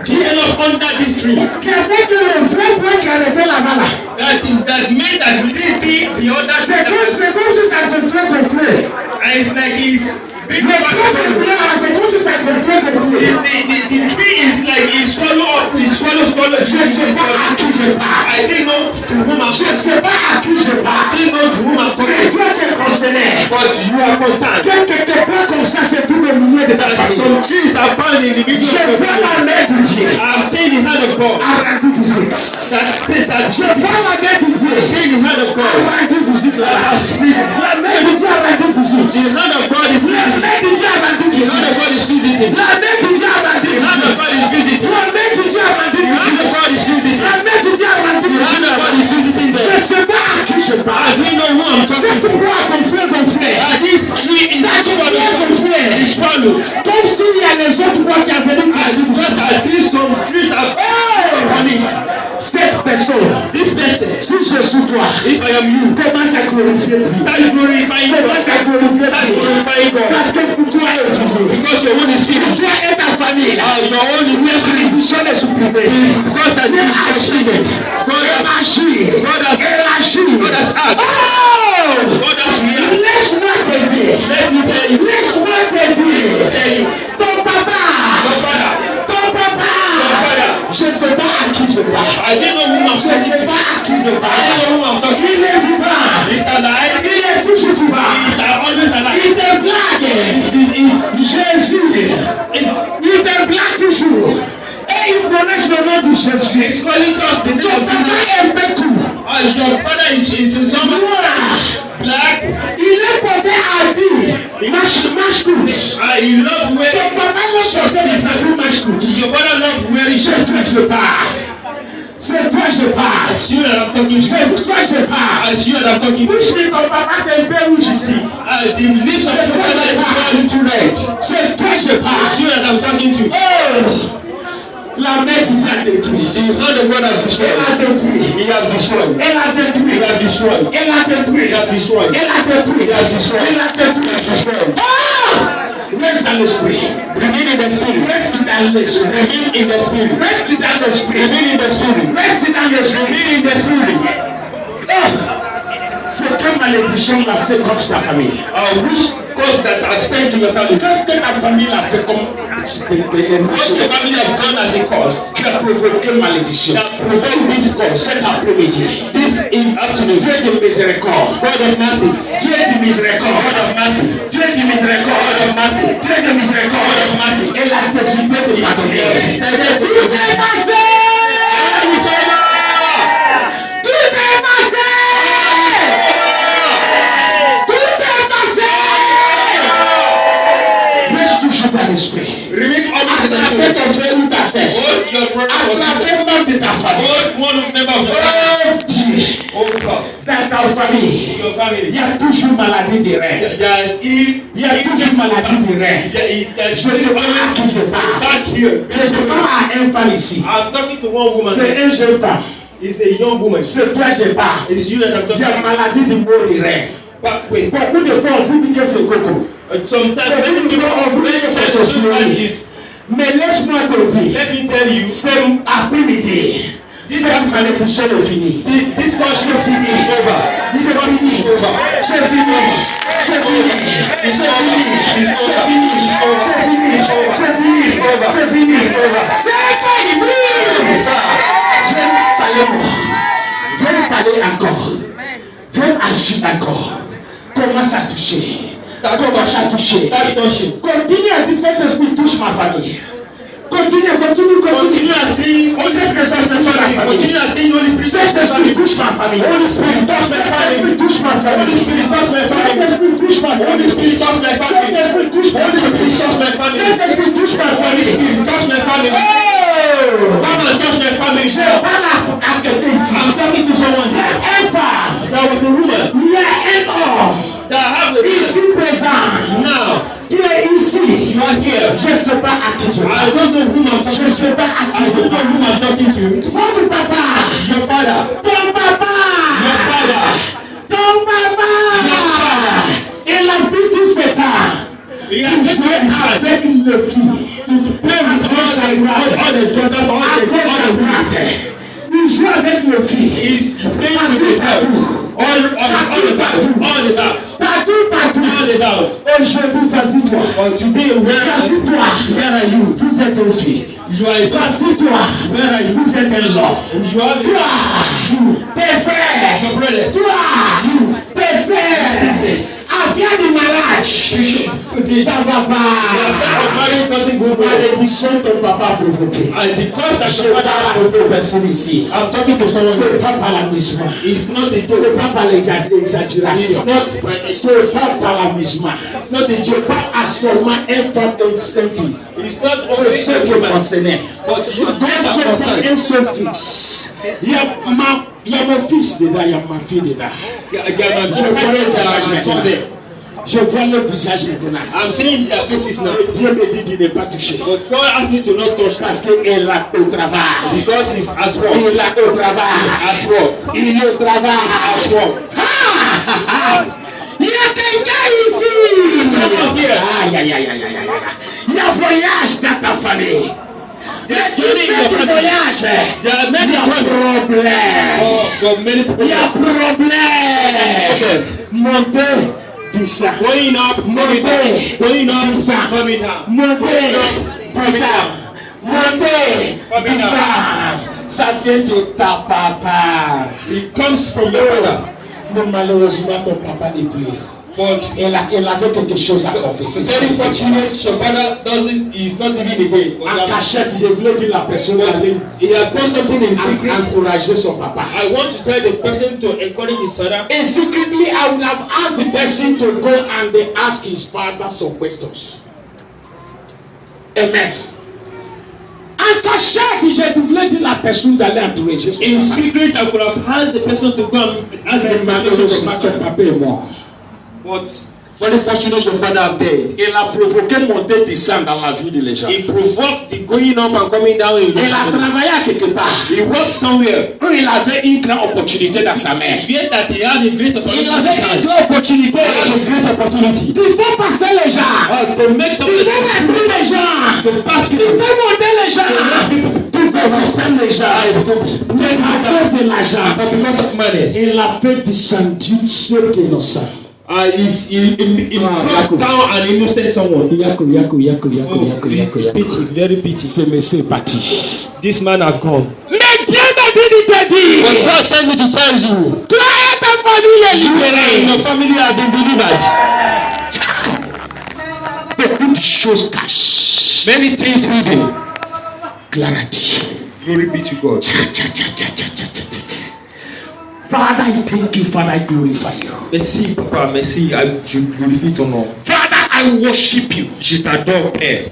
given up under this tree. Qui a fait que le vrai bois qui arrêtait là-bas là. That made that we didn't see the other tree. C'est comme si ça contrait ton frère. And it's like he's big Le up bois and c'est comme si ça contrait ton frère. the tree is like he swallow up, he swallow. Je ne sais pas à qui je parle. I didn't know to whom I'm Je ne sais pas à qui je I parle. didn't know to whom I'm Mais talking. toi tu es concerné. But you are constant. Quelque part comme ça c'est tout le milieu de ta famille. Some trees are found in the Je middle of the vois la main de Dieu. I'm saying the hand of God. À rendre visite. That says that Je vois la main de Dieu. saying the hand of God. À rendre visite là. La main de Dieu à rendre visite. The hand of God is La visiting. main de Dieu à rendre The hand of visite. God is visiting. La main de Dieu à rendre The hand of God is visite. visiting. La main de Dieu à rendre The hand of God is visite. visiting. La main de Dieu à rendre The hand of God is visite. visiting Je them. ne sais pas à qui je I parle. don't know who I'm talking C'est to. toi comme frère. This tree is Ça te vient comme frère. swallowed. Comme s'il y a les autres bois qui ont venu grandir But dessus. I see some trees are on it. Cette personne, This person, si je suis toi, if I am you, commence à glorifier Dieu. start glorifying God. Commence à glorifier Start Dieu. glorifying God. Parce que pour toi est fini. Because your own is finished. Toi et ta famille, Your own is la bénédiction est supprimée. because that Dieu is agit. Dieu agit. God has Dieu agit. God has asked. Oh! God has reacted. Laisse-moi te dire. Let me tell you. Laisse-moi te dire. Ton papa. Your father. Ton papa. Je ne sais pas à qui je parle. I didn't know whom I'm Je ne talking sais to. pas à qui je I didn't parle. know whom I'm talking to. Il est vivant. He's alive. Il est toujours vivant. He's always alive. Il te blague. Jésus. Il te blague toujours. Et il prononce le nom de Jésus. He's calling us the Ton name of papa Jesus. est Bekou. Your father is someone Noir. black. Il est porté habit. Mashkout. He loves Ton wearing. papa l'a porté des habits Mashkout. Your father loves wearing C'est shirts. toi que je parle. C'est toi que je parle. It's you that I'm talking to. C'est toi que je parle. It's you that I'm talking to. Bouche de ton papa, c'est un peu rouge ici. The lips of your father is swollen to red. C'est toi que je It's parle. you that I'm talking to. Oh! La main du Dieu a détruit. The hand of God has destroyed. Elle a détruit. He has destroyed. Elle a détruit. He has destroyed. Elle a détruit. He has destroyed. Elle a détruit. He has destroyed. Elle a détruit. He has destroyed. Reste dans l'esprit. Remain in the spirit. Reste dans l'esprit. Remain in the spirit. Reste dans l'esprit. Remain in the spirit. Reste dans l'esprit. Remain in the spirit. C'est quelle malédiction là, c'est contre ta famille. Which cause that abstain to your family? Qu'est-ce que ta famille a fait comme What your family have done as a cause? qui a provoqué malédiction? That provoked this cause. Cet après-midi. This afternoon. Dieu de miséricorde. God of mercy. Dieu de miséricorde. God of mercy. Dieu de miséricorde. God of mercy. Dieu de miséricorde. God of mercy. Et la décidé de pardonner. Decided to Tout est passé. Tout est passé. Tout est passé. Reste toujours dans l'esprit. Remain always in the Attrapez spirit. ton frère ou ta sœur. Hold your brother or Attrapez sister. même de ta famille. Hold one member of your family. Oh Dieu. Oh God. Dans ta famille, Your il family. y a toujours maladie des reins. There is Il y a toujours maladie des reins. there is Je sais pas à qui je parle. back here. Mais je parle à une femme ici. I'm talking to one woman. C'est une jeune femme. It's a young woman. C'est toi que je parle. It's you that I'm Il y talking a maladie du mot des reins. back with. Beaucoup de fois, on vous dit que c'est coco. Sometimes many people are very successful at this. Mais laisse-moi te dire, Let me tell you, c'est après-midi. Cette malédiction est finie. this C'est process fini. is over. C'est fini. C'est fini. C'est fini. C'est fini. C'est fini. C'est fini. C'est fini. C'est fini. C'est fini. Viens parler moi. Viens parler encore. Viens agir encore. Commence à toucher. Commence à toucher. Start touching. Continue à dire cet esprit touche ma famille. Continue. Continue à sing. Cet esprit touche ma famille. Continue à sing. Holy Spirit. Cet esprit touche ma famille. Holy Spirit touch my family. Touche ma famille. Holy Spirit touch my Cet family. esprit touche ma famille. Holy Spirit touch my Cet family. esprit touche ma Holy Spirit famille. touch my family. Cet esprit touche ma Holy famille. Spirit touch my family. Oh! Come and touch my family. Je parle à quelqu'un ici. I'm talking to someone. Il y a un femme. There was a woman Il y a un homme. that have a Ici présent. now. Tu es ici. You are here. Je ne sais pas à qui je I parle. don't know whom I'm Je talking ne sais pas à I qui je don't know parle. whom I'm talking to. Votre papa. Your father. Ton papa. Your father. Ton papa. Il a pris tous ces temps. He Pour has taken jouer time avec le fils. play with all the daughters, all À the gauche, à droite. Il joue avec le fils. He's playing with the Partout. all the back. Partout. All about. Aujourd'hui, vas-y toi. But today, Vas-y toi. where are you? Vous êtes une fille. You are a Vas-y toi. Where are you? Vous êtes un homme. You are Toi. Tes frères. your brothers. Toi. Tes sœurs. Affaire du mariage. Ça va Your pas. marriage doesn't go well. Malédiction ton papa a provoqué. And because that Je your father parle à une personne ici. I'm talking to someone. C'est pas par l'amusement. It's not a C'est joke. pas par l'exagération. It's not C'est pas par l'amusement. not a Je joke. parle à seulement un femme et une fille. It's not C'est only ce a qui est woman. concerné. But you Donc don't je prends understand. un seul fils. Il y a mon fils dedans, il y a ma fille dedans. Je vois le visage maintenant. Je vois le visage maintenant. I'm saying their faces now. Dieu me dit de ne pas toucher. But God asked me to not touch Parce that qu'il est là au travail. because he's at work. Il est là au travail. At work. Il est au travail. At work. Il y a quelqu'un ici. Come here. Aïe, aïe, aïe, aïe, aïe, aïe. Il y a voyage dans ta famille. Il y a tous ceux qui voyagent. There are Il many y a problems. problème. Got many Il y a problems. problème. Montez, dis ça. Going up, coming down. Going up, Dis ça. coming down. Montez, dis ça. Montez, dis ça. Ça vient de ta papa. It comes from your father. Mais malheureusement, ton papa n'est plus. But Elle avait quelque chose à confesser. very fortunate, your father is not living again. En cachette, je voulais dire la personne d'aller He had done something in secret. encourager son papa. I want to tell the person to encourage his father. And secretly, I would have asked the person to go and they ask his father some questions. Amen. En cachette, je voulais dire la personne d'aller encourager son In papa. secret, I could have asked the person to come and ask Mais the information malheureusement, from ton his father. papa est mort. But Very fortunate your father have died. Il a provoqué monter descendre dans la vie des gens. He provoked the going up and coming down in Il a travaillé à quelque part. He worked somewhere. Où il avait une grande opportunité dans sa main. Fear that he had a great opportunity. Il avait une grande opportunité. Il faut passer les gens. To make some Il faut mettre les gens. to pass Il people. faut monter les gens. Il faut descendre les gens. Mais à cause de l'argent, But because of money, il a fait descendre ceux qui sont innocents. he brought down an innocent someone. Pity, very pity. Ce monsieur est parti. This man have gone. Mais Dieu m'a dit de te dire. But God sent me to tell you. Toi et ta famille est libérée. Your family have been delivered. Beaucoup de choses cachées. Many things hidden. Clarity. Glory be to God. Father, I thank you. Father, I glorify you. Merci, Papa, merci. Je glorifie ton nom. Father, I worship you. Je t'adore, Père.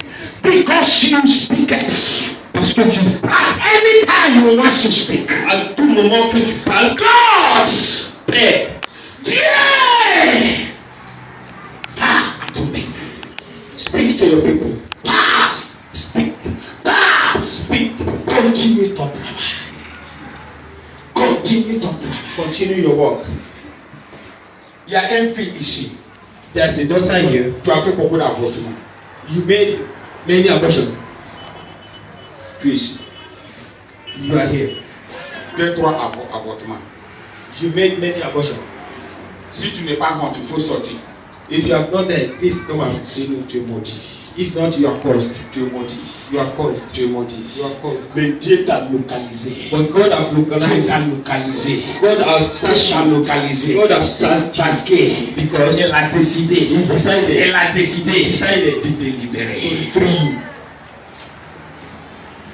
Because you speak it. Parce que tu, At any time you want to speak. à tout moment que tu parles, God. Père, Dieu. Attendez. speak to your people. Speak. Speak. Continue ton travail. Continue ton travail. Continue your work. Il y a un fils ici. There's a daughter here. Tu as fait beaucoup d'avortements. You made many abortions. Tu es ici. You are here. 2-3 avortements. You made many abortions. Si tu n'es pas honte, il faut sortir. If you have not done, please come out. Sinon, tu es maudit. If not, you are cursed. Tu es maudit. You are cursed. Tu es maudit. You are cursed. Mais Dieu t'a localisé. But God has Dieu localized. t'a localisé. God has Dieu t'a started. localisé. God has started. Parce que Because elle a décidé. He decided. Elle a décidé Decided de te libérer. to free you.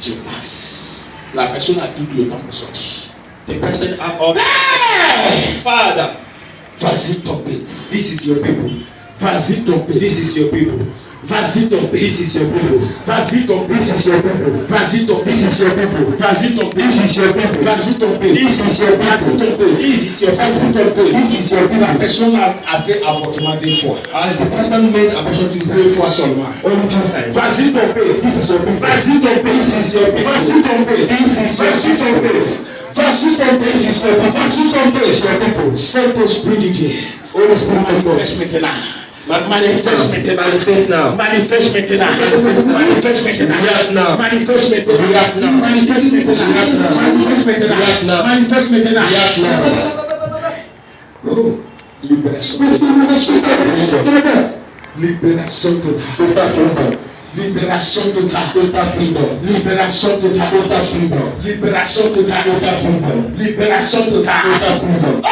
Je passe. La personne a tout le temps pour sortir. The person have all. Hey! Father, Vas-y ton peuple. this is your people. Vas-y ton peuple. This is your people. Vas-y ton peuple. This is your people. Vas-y ton peuple. This is your people. Vas-y ton This is your people. Vas-y ton This is your people. Vas-y ton This is your Vas-y ton people. This is your Vas-y people. ton This is your La people. personne a fait avortement 2 fois. And the person made abortion to 2 fois seulement. only 2 times. Vas-y ton peuple. This is your people. Vas-y ton peuple. This is your people. Vas-y ton peuple. This is your Vas-y ton peuple. Vas-y ton peuple. This is your people. Vas-y ton peuple. This is your people. Saint-Esprit de Dieu. Holy Spirit of God. Manifeste maintenant. Manifeste maintenant. Manifest now. Manifeste maintenant. Manifeste maintenant. React now. Manifeste maintenant. React now. Manifeste maintenant. React now. Manifeste maintenant. React now. Manifeste maintenant. React now. Oh, libération. Libération totale. Total freedom. Libération totale. Total freedom. Libération totale. Total freedom. Libération totale. Total freedom. Libération totale. Total freedom. Oh!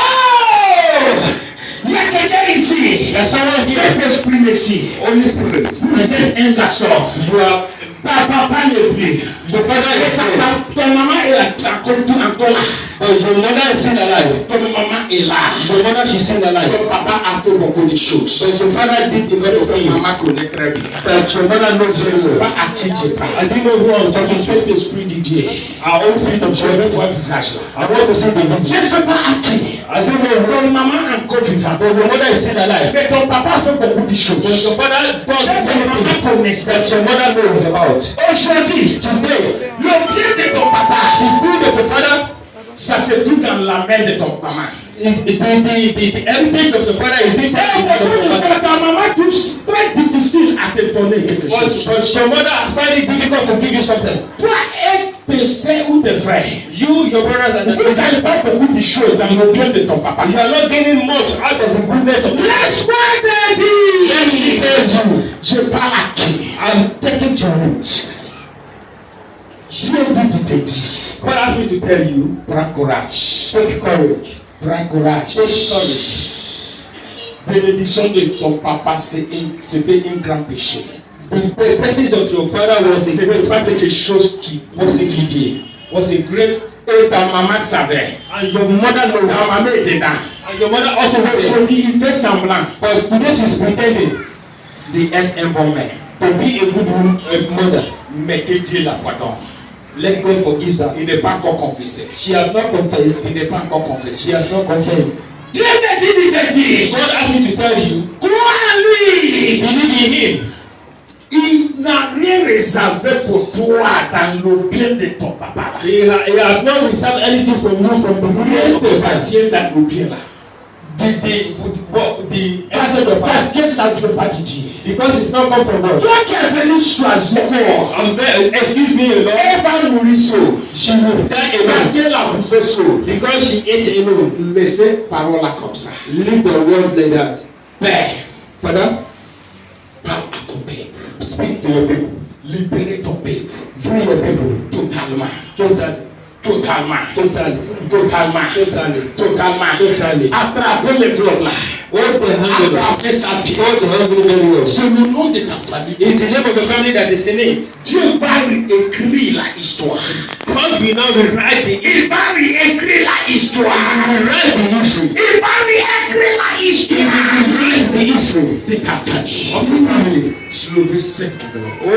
Il y a quelqu'un ici. There's someone here. Saint-Esprit ici. Holy Spirit. Vous êtes un garçon. You are. Papa n'est plus. Your father is dead. Ton maman est encore là. But your mother is still alive. Ton maman est là. Your mother she's still alive. Ton papa a fait beaucoup de choses. But your father did the very Ton things maman connaît très bien. that your mother knows Je very ne sais well. pas à qui je parle. I didn't know who I'm talking to. Saint-Esprit de Dieu. Our own freedom. Je veux voir visage là. I want to see the Je ne visage. sais pas à qui. I don't know who. Ton maman est encore vivante. But your mother is still alive. Mais ton papa a fait beaucoup de But choses. your father does Ton many maman things connaissait. that your mother knows about. Aujourd'hui, Today, le Dieu de ton papa, the good of the father, ça se trouve dans la main de ton maman. the everything of the father is being taken Et from beaucoup the de father. fois, ta maman trouve très difficile à te donner quelque chose. But your mother find it difficult to give you something. Toi et tes soeurs ou tes frères, You, your brothers and vous sisters, n'avez pas beaucoup de choses dans le bien de ton papa. you are not gaining much out of the goodness of the Laisse-moi te Let me dire, tell you, je parle à qui? I'm taking to root. Dieu dit de te dire, God asked me to tell you, prends courage, take courage. prends courage. Take courage. Bénédiction de ton papa, c'était un grand péché. The blessings of your father was a C'est great pas quelque chose qui was a fidèle. was a great, Et ta maman savait. and your mother knows. Ta maman était là. And your mother also knows. Aujourd'hui, il fait semblant But today she's pretending d'être un bon mère. to be a good mother. Mais que Dieu la pardonne. Let God forgive her. Il n'est pas encore confessé. She has not confessed. Il n'est pas encore She confessé. has not confessed. Dieu me dit de te dire, God asked me to tell you, crois en lui. believe in Him. Il n'a rien réservé pour toi dans le bien de ton papa. He has not received anything from you from the Rien beginning of te the family. appartient dans le bien là. The Parce que ça ne fait pas de Dieu. because it's not come from God. Toi qui es venu choisir corps, I'm very, excuse me, Lord. elle va mourir seule. She will die Parce alone qu'elle a bouffé seule. because she ate alone. Laissez parole là comme ça. Leave the world like that. Père, Father, parle à ton peuple. speak to your people. Libérez ton peuple. Free your people. Totalement. Totally. Totalement. Totally. Totalement. Totally. Totalement. Totally. Attrapez le bloc là. Hold the hand of Attrapez sa vie. hold the hand of the world. C'est le nom de ta famille. It's the name of the family that is in it. Dieu va réécrire la histoire. God will now rewrite the Il va réécrire la histoire. rewrite the history. Il va réécrire la histoire Rewrite the history de ta famille. of the family. Soulevez cette enveloppe. Oh,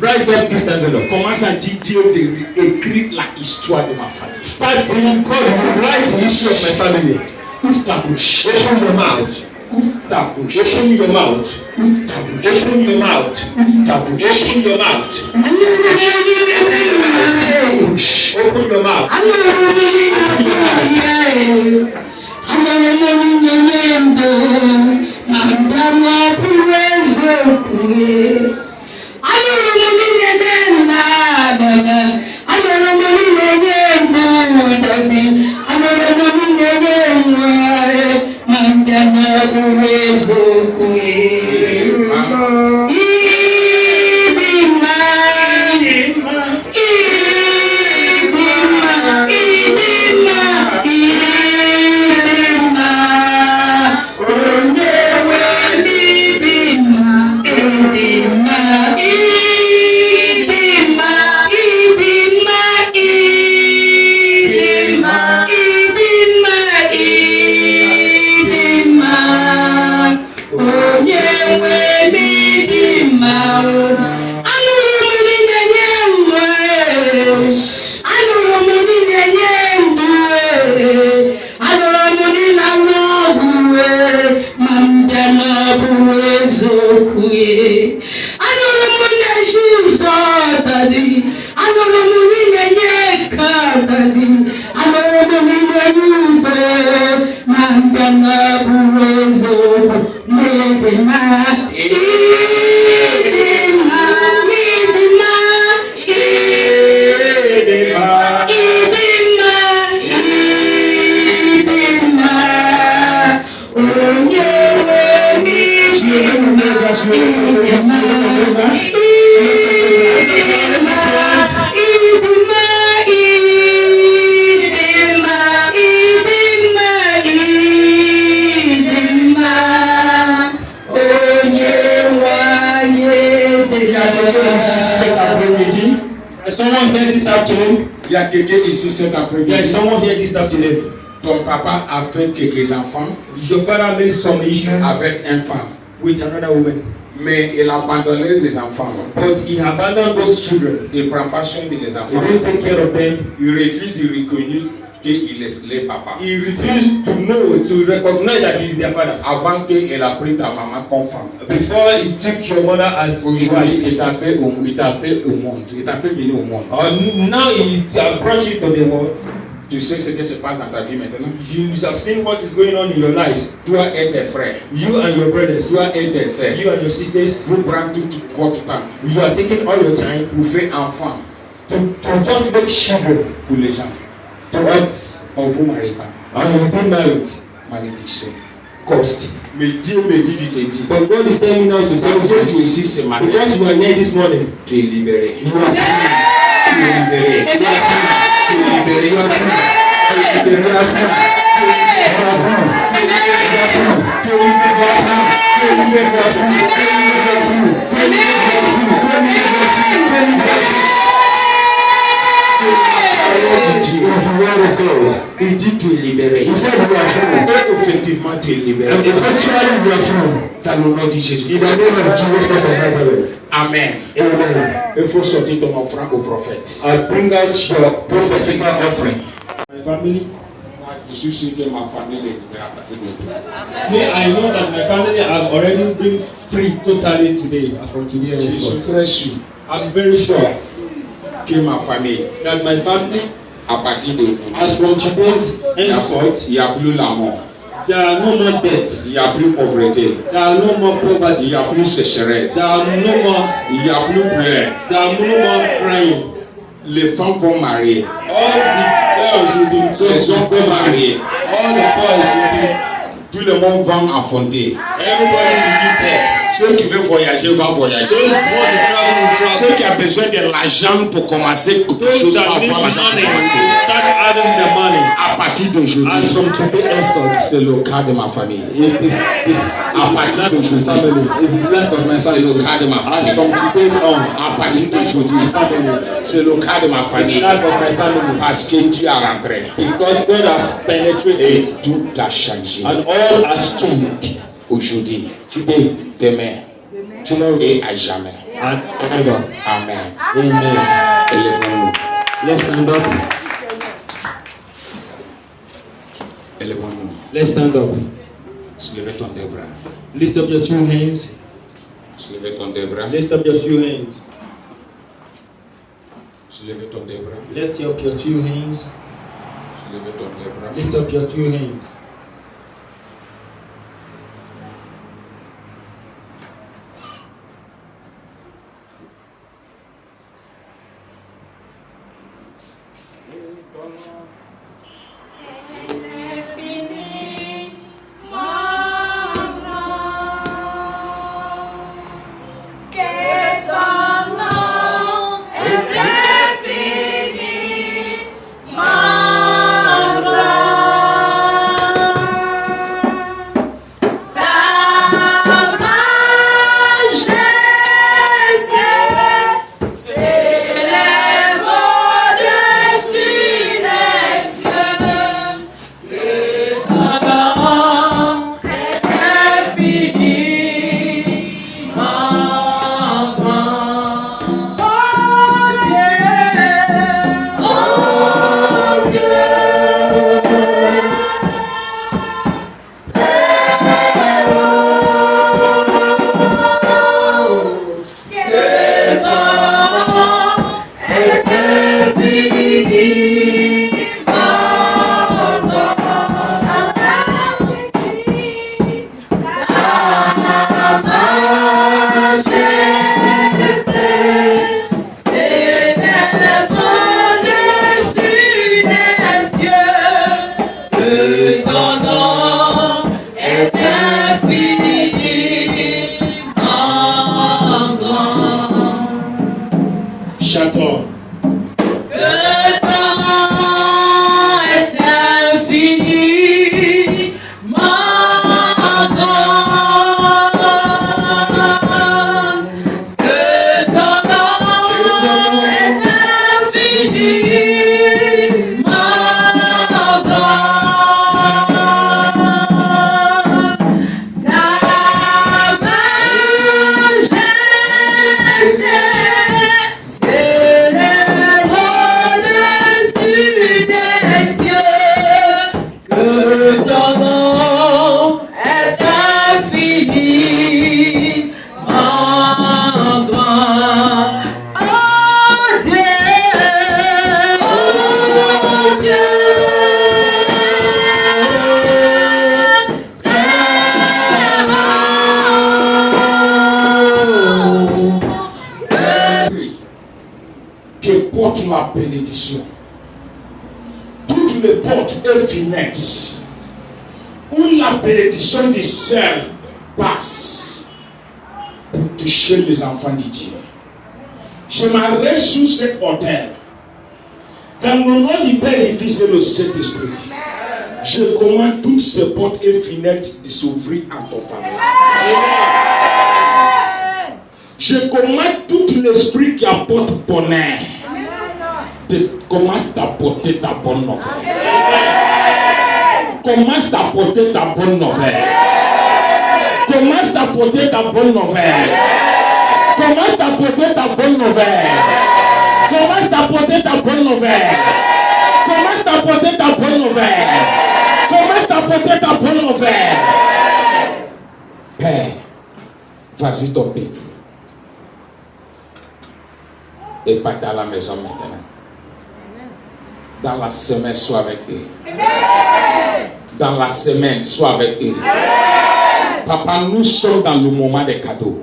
rise up this envelope. Commence à dire Dieu de réécrire la histoire de ma famille. Start saying, God will write the history of my family. Ouvre ta bouche. Open your mouth. Ouvre ta bouche. Open your mouth. Ouvre ta bouche. Open your mouth. Ouvre ta bouche. Open your mouth. Open your mouth. Someone here this afternoon. Il y a quelqu'un ici cet There is après-midi. someone here this afternoon. Ton papa a fait quelques enfants Your father made some issues avec une femme. with another woman, Mais il a abandonné les enfants. but he abandoned those children. Il ne prend pas soin des He enfants. didn't take care of them. Il refuse de reconnaître qu'il est le papa. He refused to know, to recognize that he is their father. Avant qu'il a pris ta maman comme femme. Before he took your mother as his Aujourd'hui, wife. il t'a fait au monde. Il t'a fait venir au monde. Now he brought you to the world. Tu sais ce qui se passe dans ta vie maintenant? You have seen what is going on in your life. Toi et tes frères, You and your brothers, toi et tes sœurs, you and your sisters, vous prenez tout votre temps you are taking all your time pour faire enfant to just make children pour les gens. to us. On ne vous marie pas. And you've been married. Malédiction. Cost. Mais Dieu me dit, il te dit. But God is telling me now to tell Parce que tu you, es ici ce matin, because you are here this morning, tu es libéré. you are Tu es libéré. Tu es libéré. Tu es libéré. Il dit tu es libéré. Et effectivement tu es libéré. Dans le nom de Jésus. Amen. Il faut sortir ton offrande au prophète. I bring out your prophetic offering. My family, Je suis sûr que ma famille est libre à partir de Me, I know that my family have already been free totally today, from today Je suis henceforth. très sûr I'm very sure que ma famille, that my family, à partir de as from today's henceforth, il n'y a plus la mort, there are no more deaths, il n'y a plus pauvreté, there are no more il poverty, n'y a plus sécheresse, there are no more, il n'y a plus pleurs. there are no more crying. Les femmes vont marier, All the girls will be les hommes vont marier, all the boys will tout le monde va enfanter. be, everybody will give birth. Ceux qui veulent voyager vont voyager. Those who want to travel will travel. Ceux qui ont besoin de l'argent pour commencer quelque Those chose that vont need avoir l'argent money pour will commencer. start adding the money. À partir d'aujourd'hui, As from today henceforth, c'est le cas de ma famille. it is the À partir d'aujourd'hui, family. It's the life of my c'est family. le cas de ma As famille. from today's on, À partir d'aujourd'hui, family. c'est le cas de ma It's the famille. life of my family. Parce que Dieu a rentré Because God has penetrated et tout a changé. and all has changed Aujourd'hui, today, demain tomorrow, et à jamais. and forever. Amen. Amen. Élevons-nous. Let's stand up. Élevons-nous. Let's stand up. Soulevez ton deux bras. Lift up your two hands. Soulevez ton deux bras. Lift up your two hands. Soulevez ton deux bras. Lift up your two hands. Soulevez ton deux bras. Lift up your two hands. Chantons. Que porte la bénédiction. Toutes les portes et fenêtres où la bénédiction du ciel passe pour toucher les enfants de Dieu. Je m'arrête sur cet hôtel. Dans le nom du Père, du Fils et du Saint-Esprit, je commande toutes ces portes et fenêtres de s'ouvrir en ton faveur. Je commande tout l'esprit qui apporte bonheur. Commence d'apporter ta bonne nouvelle. Commence d'apporter ta bonne nouvelle. Commence d'apporter ta bonne nouvelle. Commence d'apporter ta bonne nouvelle. Commence d'apporter ta bonne nouvelle. Commence Commence à porter ta bonne nouvelle. Commence à porter ta bonne nouvelle. Père, vas-y ton peuple. Et part à la maison maintenant. Dans la semaine, sois avec eux. Dans la semaine, sois avec eux. Papa, nous sommes dans le moment des cadeaux.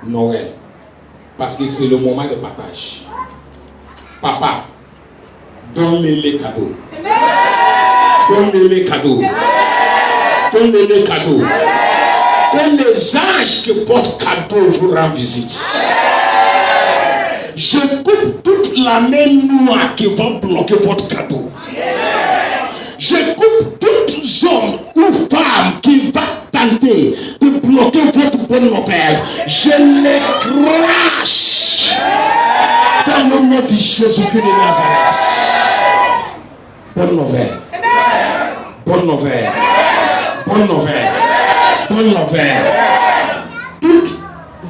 Noël. Parce que c'est le moment de partage. Papa, donne-les les cadeaux. Donne-les les cadeaux. Donne-les les cadeaux. Que les anges qui portent cadeaux vous rendent visite. Je coupe toute la main noire qui va bloquer votre cadeau. Je coupe toute zone ou femme qui va tenter de bloquer votre bonne nouvelle. Je les crache dans le nom de Jésus-Christ de Nazareth. Bonne nouvelle. Bonne nouvelle. Bonne nouvelle. Bonne nouvelle. Toutes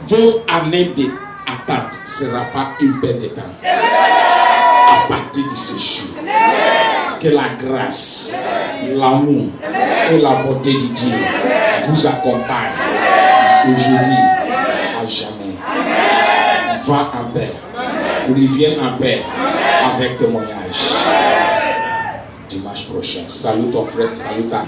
vos années d'attente ne sera pas une perte de temps. À partir de ce jour, que la grâce, l'amour et la bonté de Dieu vous accompagnent aujourd'hui à jamais. Va en paix. Reviens en paix avec témoignage. Dimanche prochain. Salut ton frère, salut ta...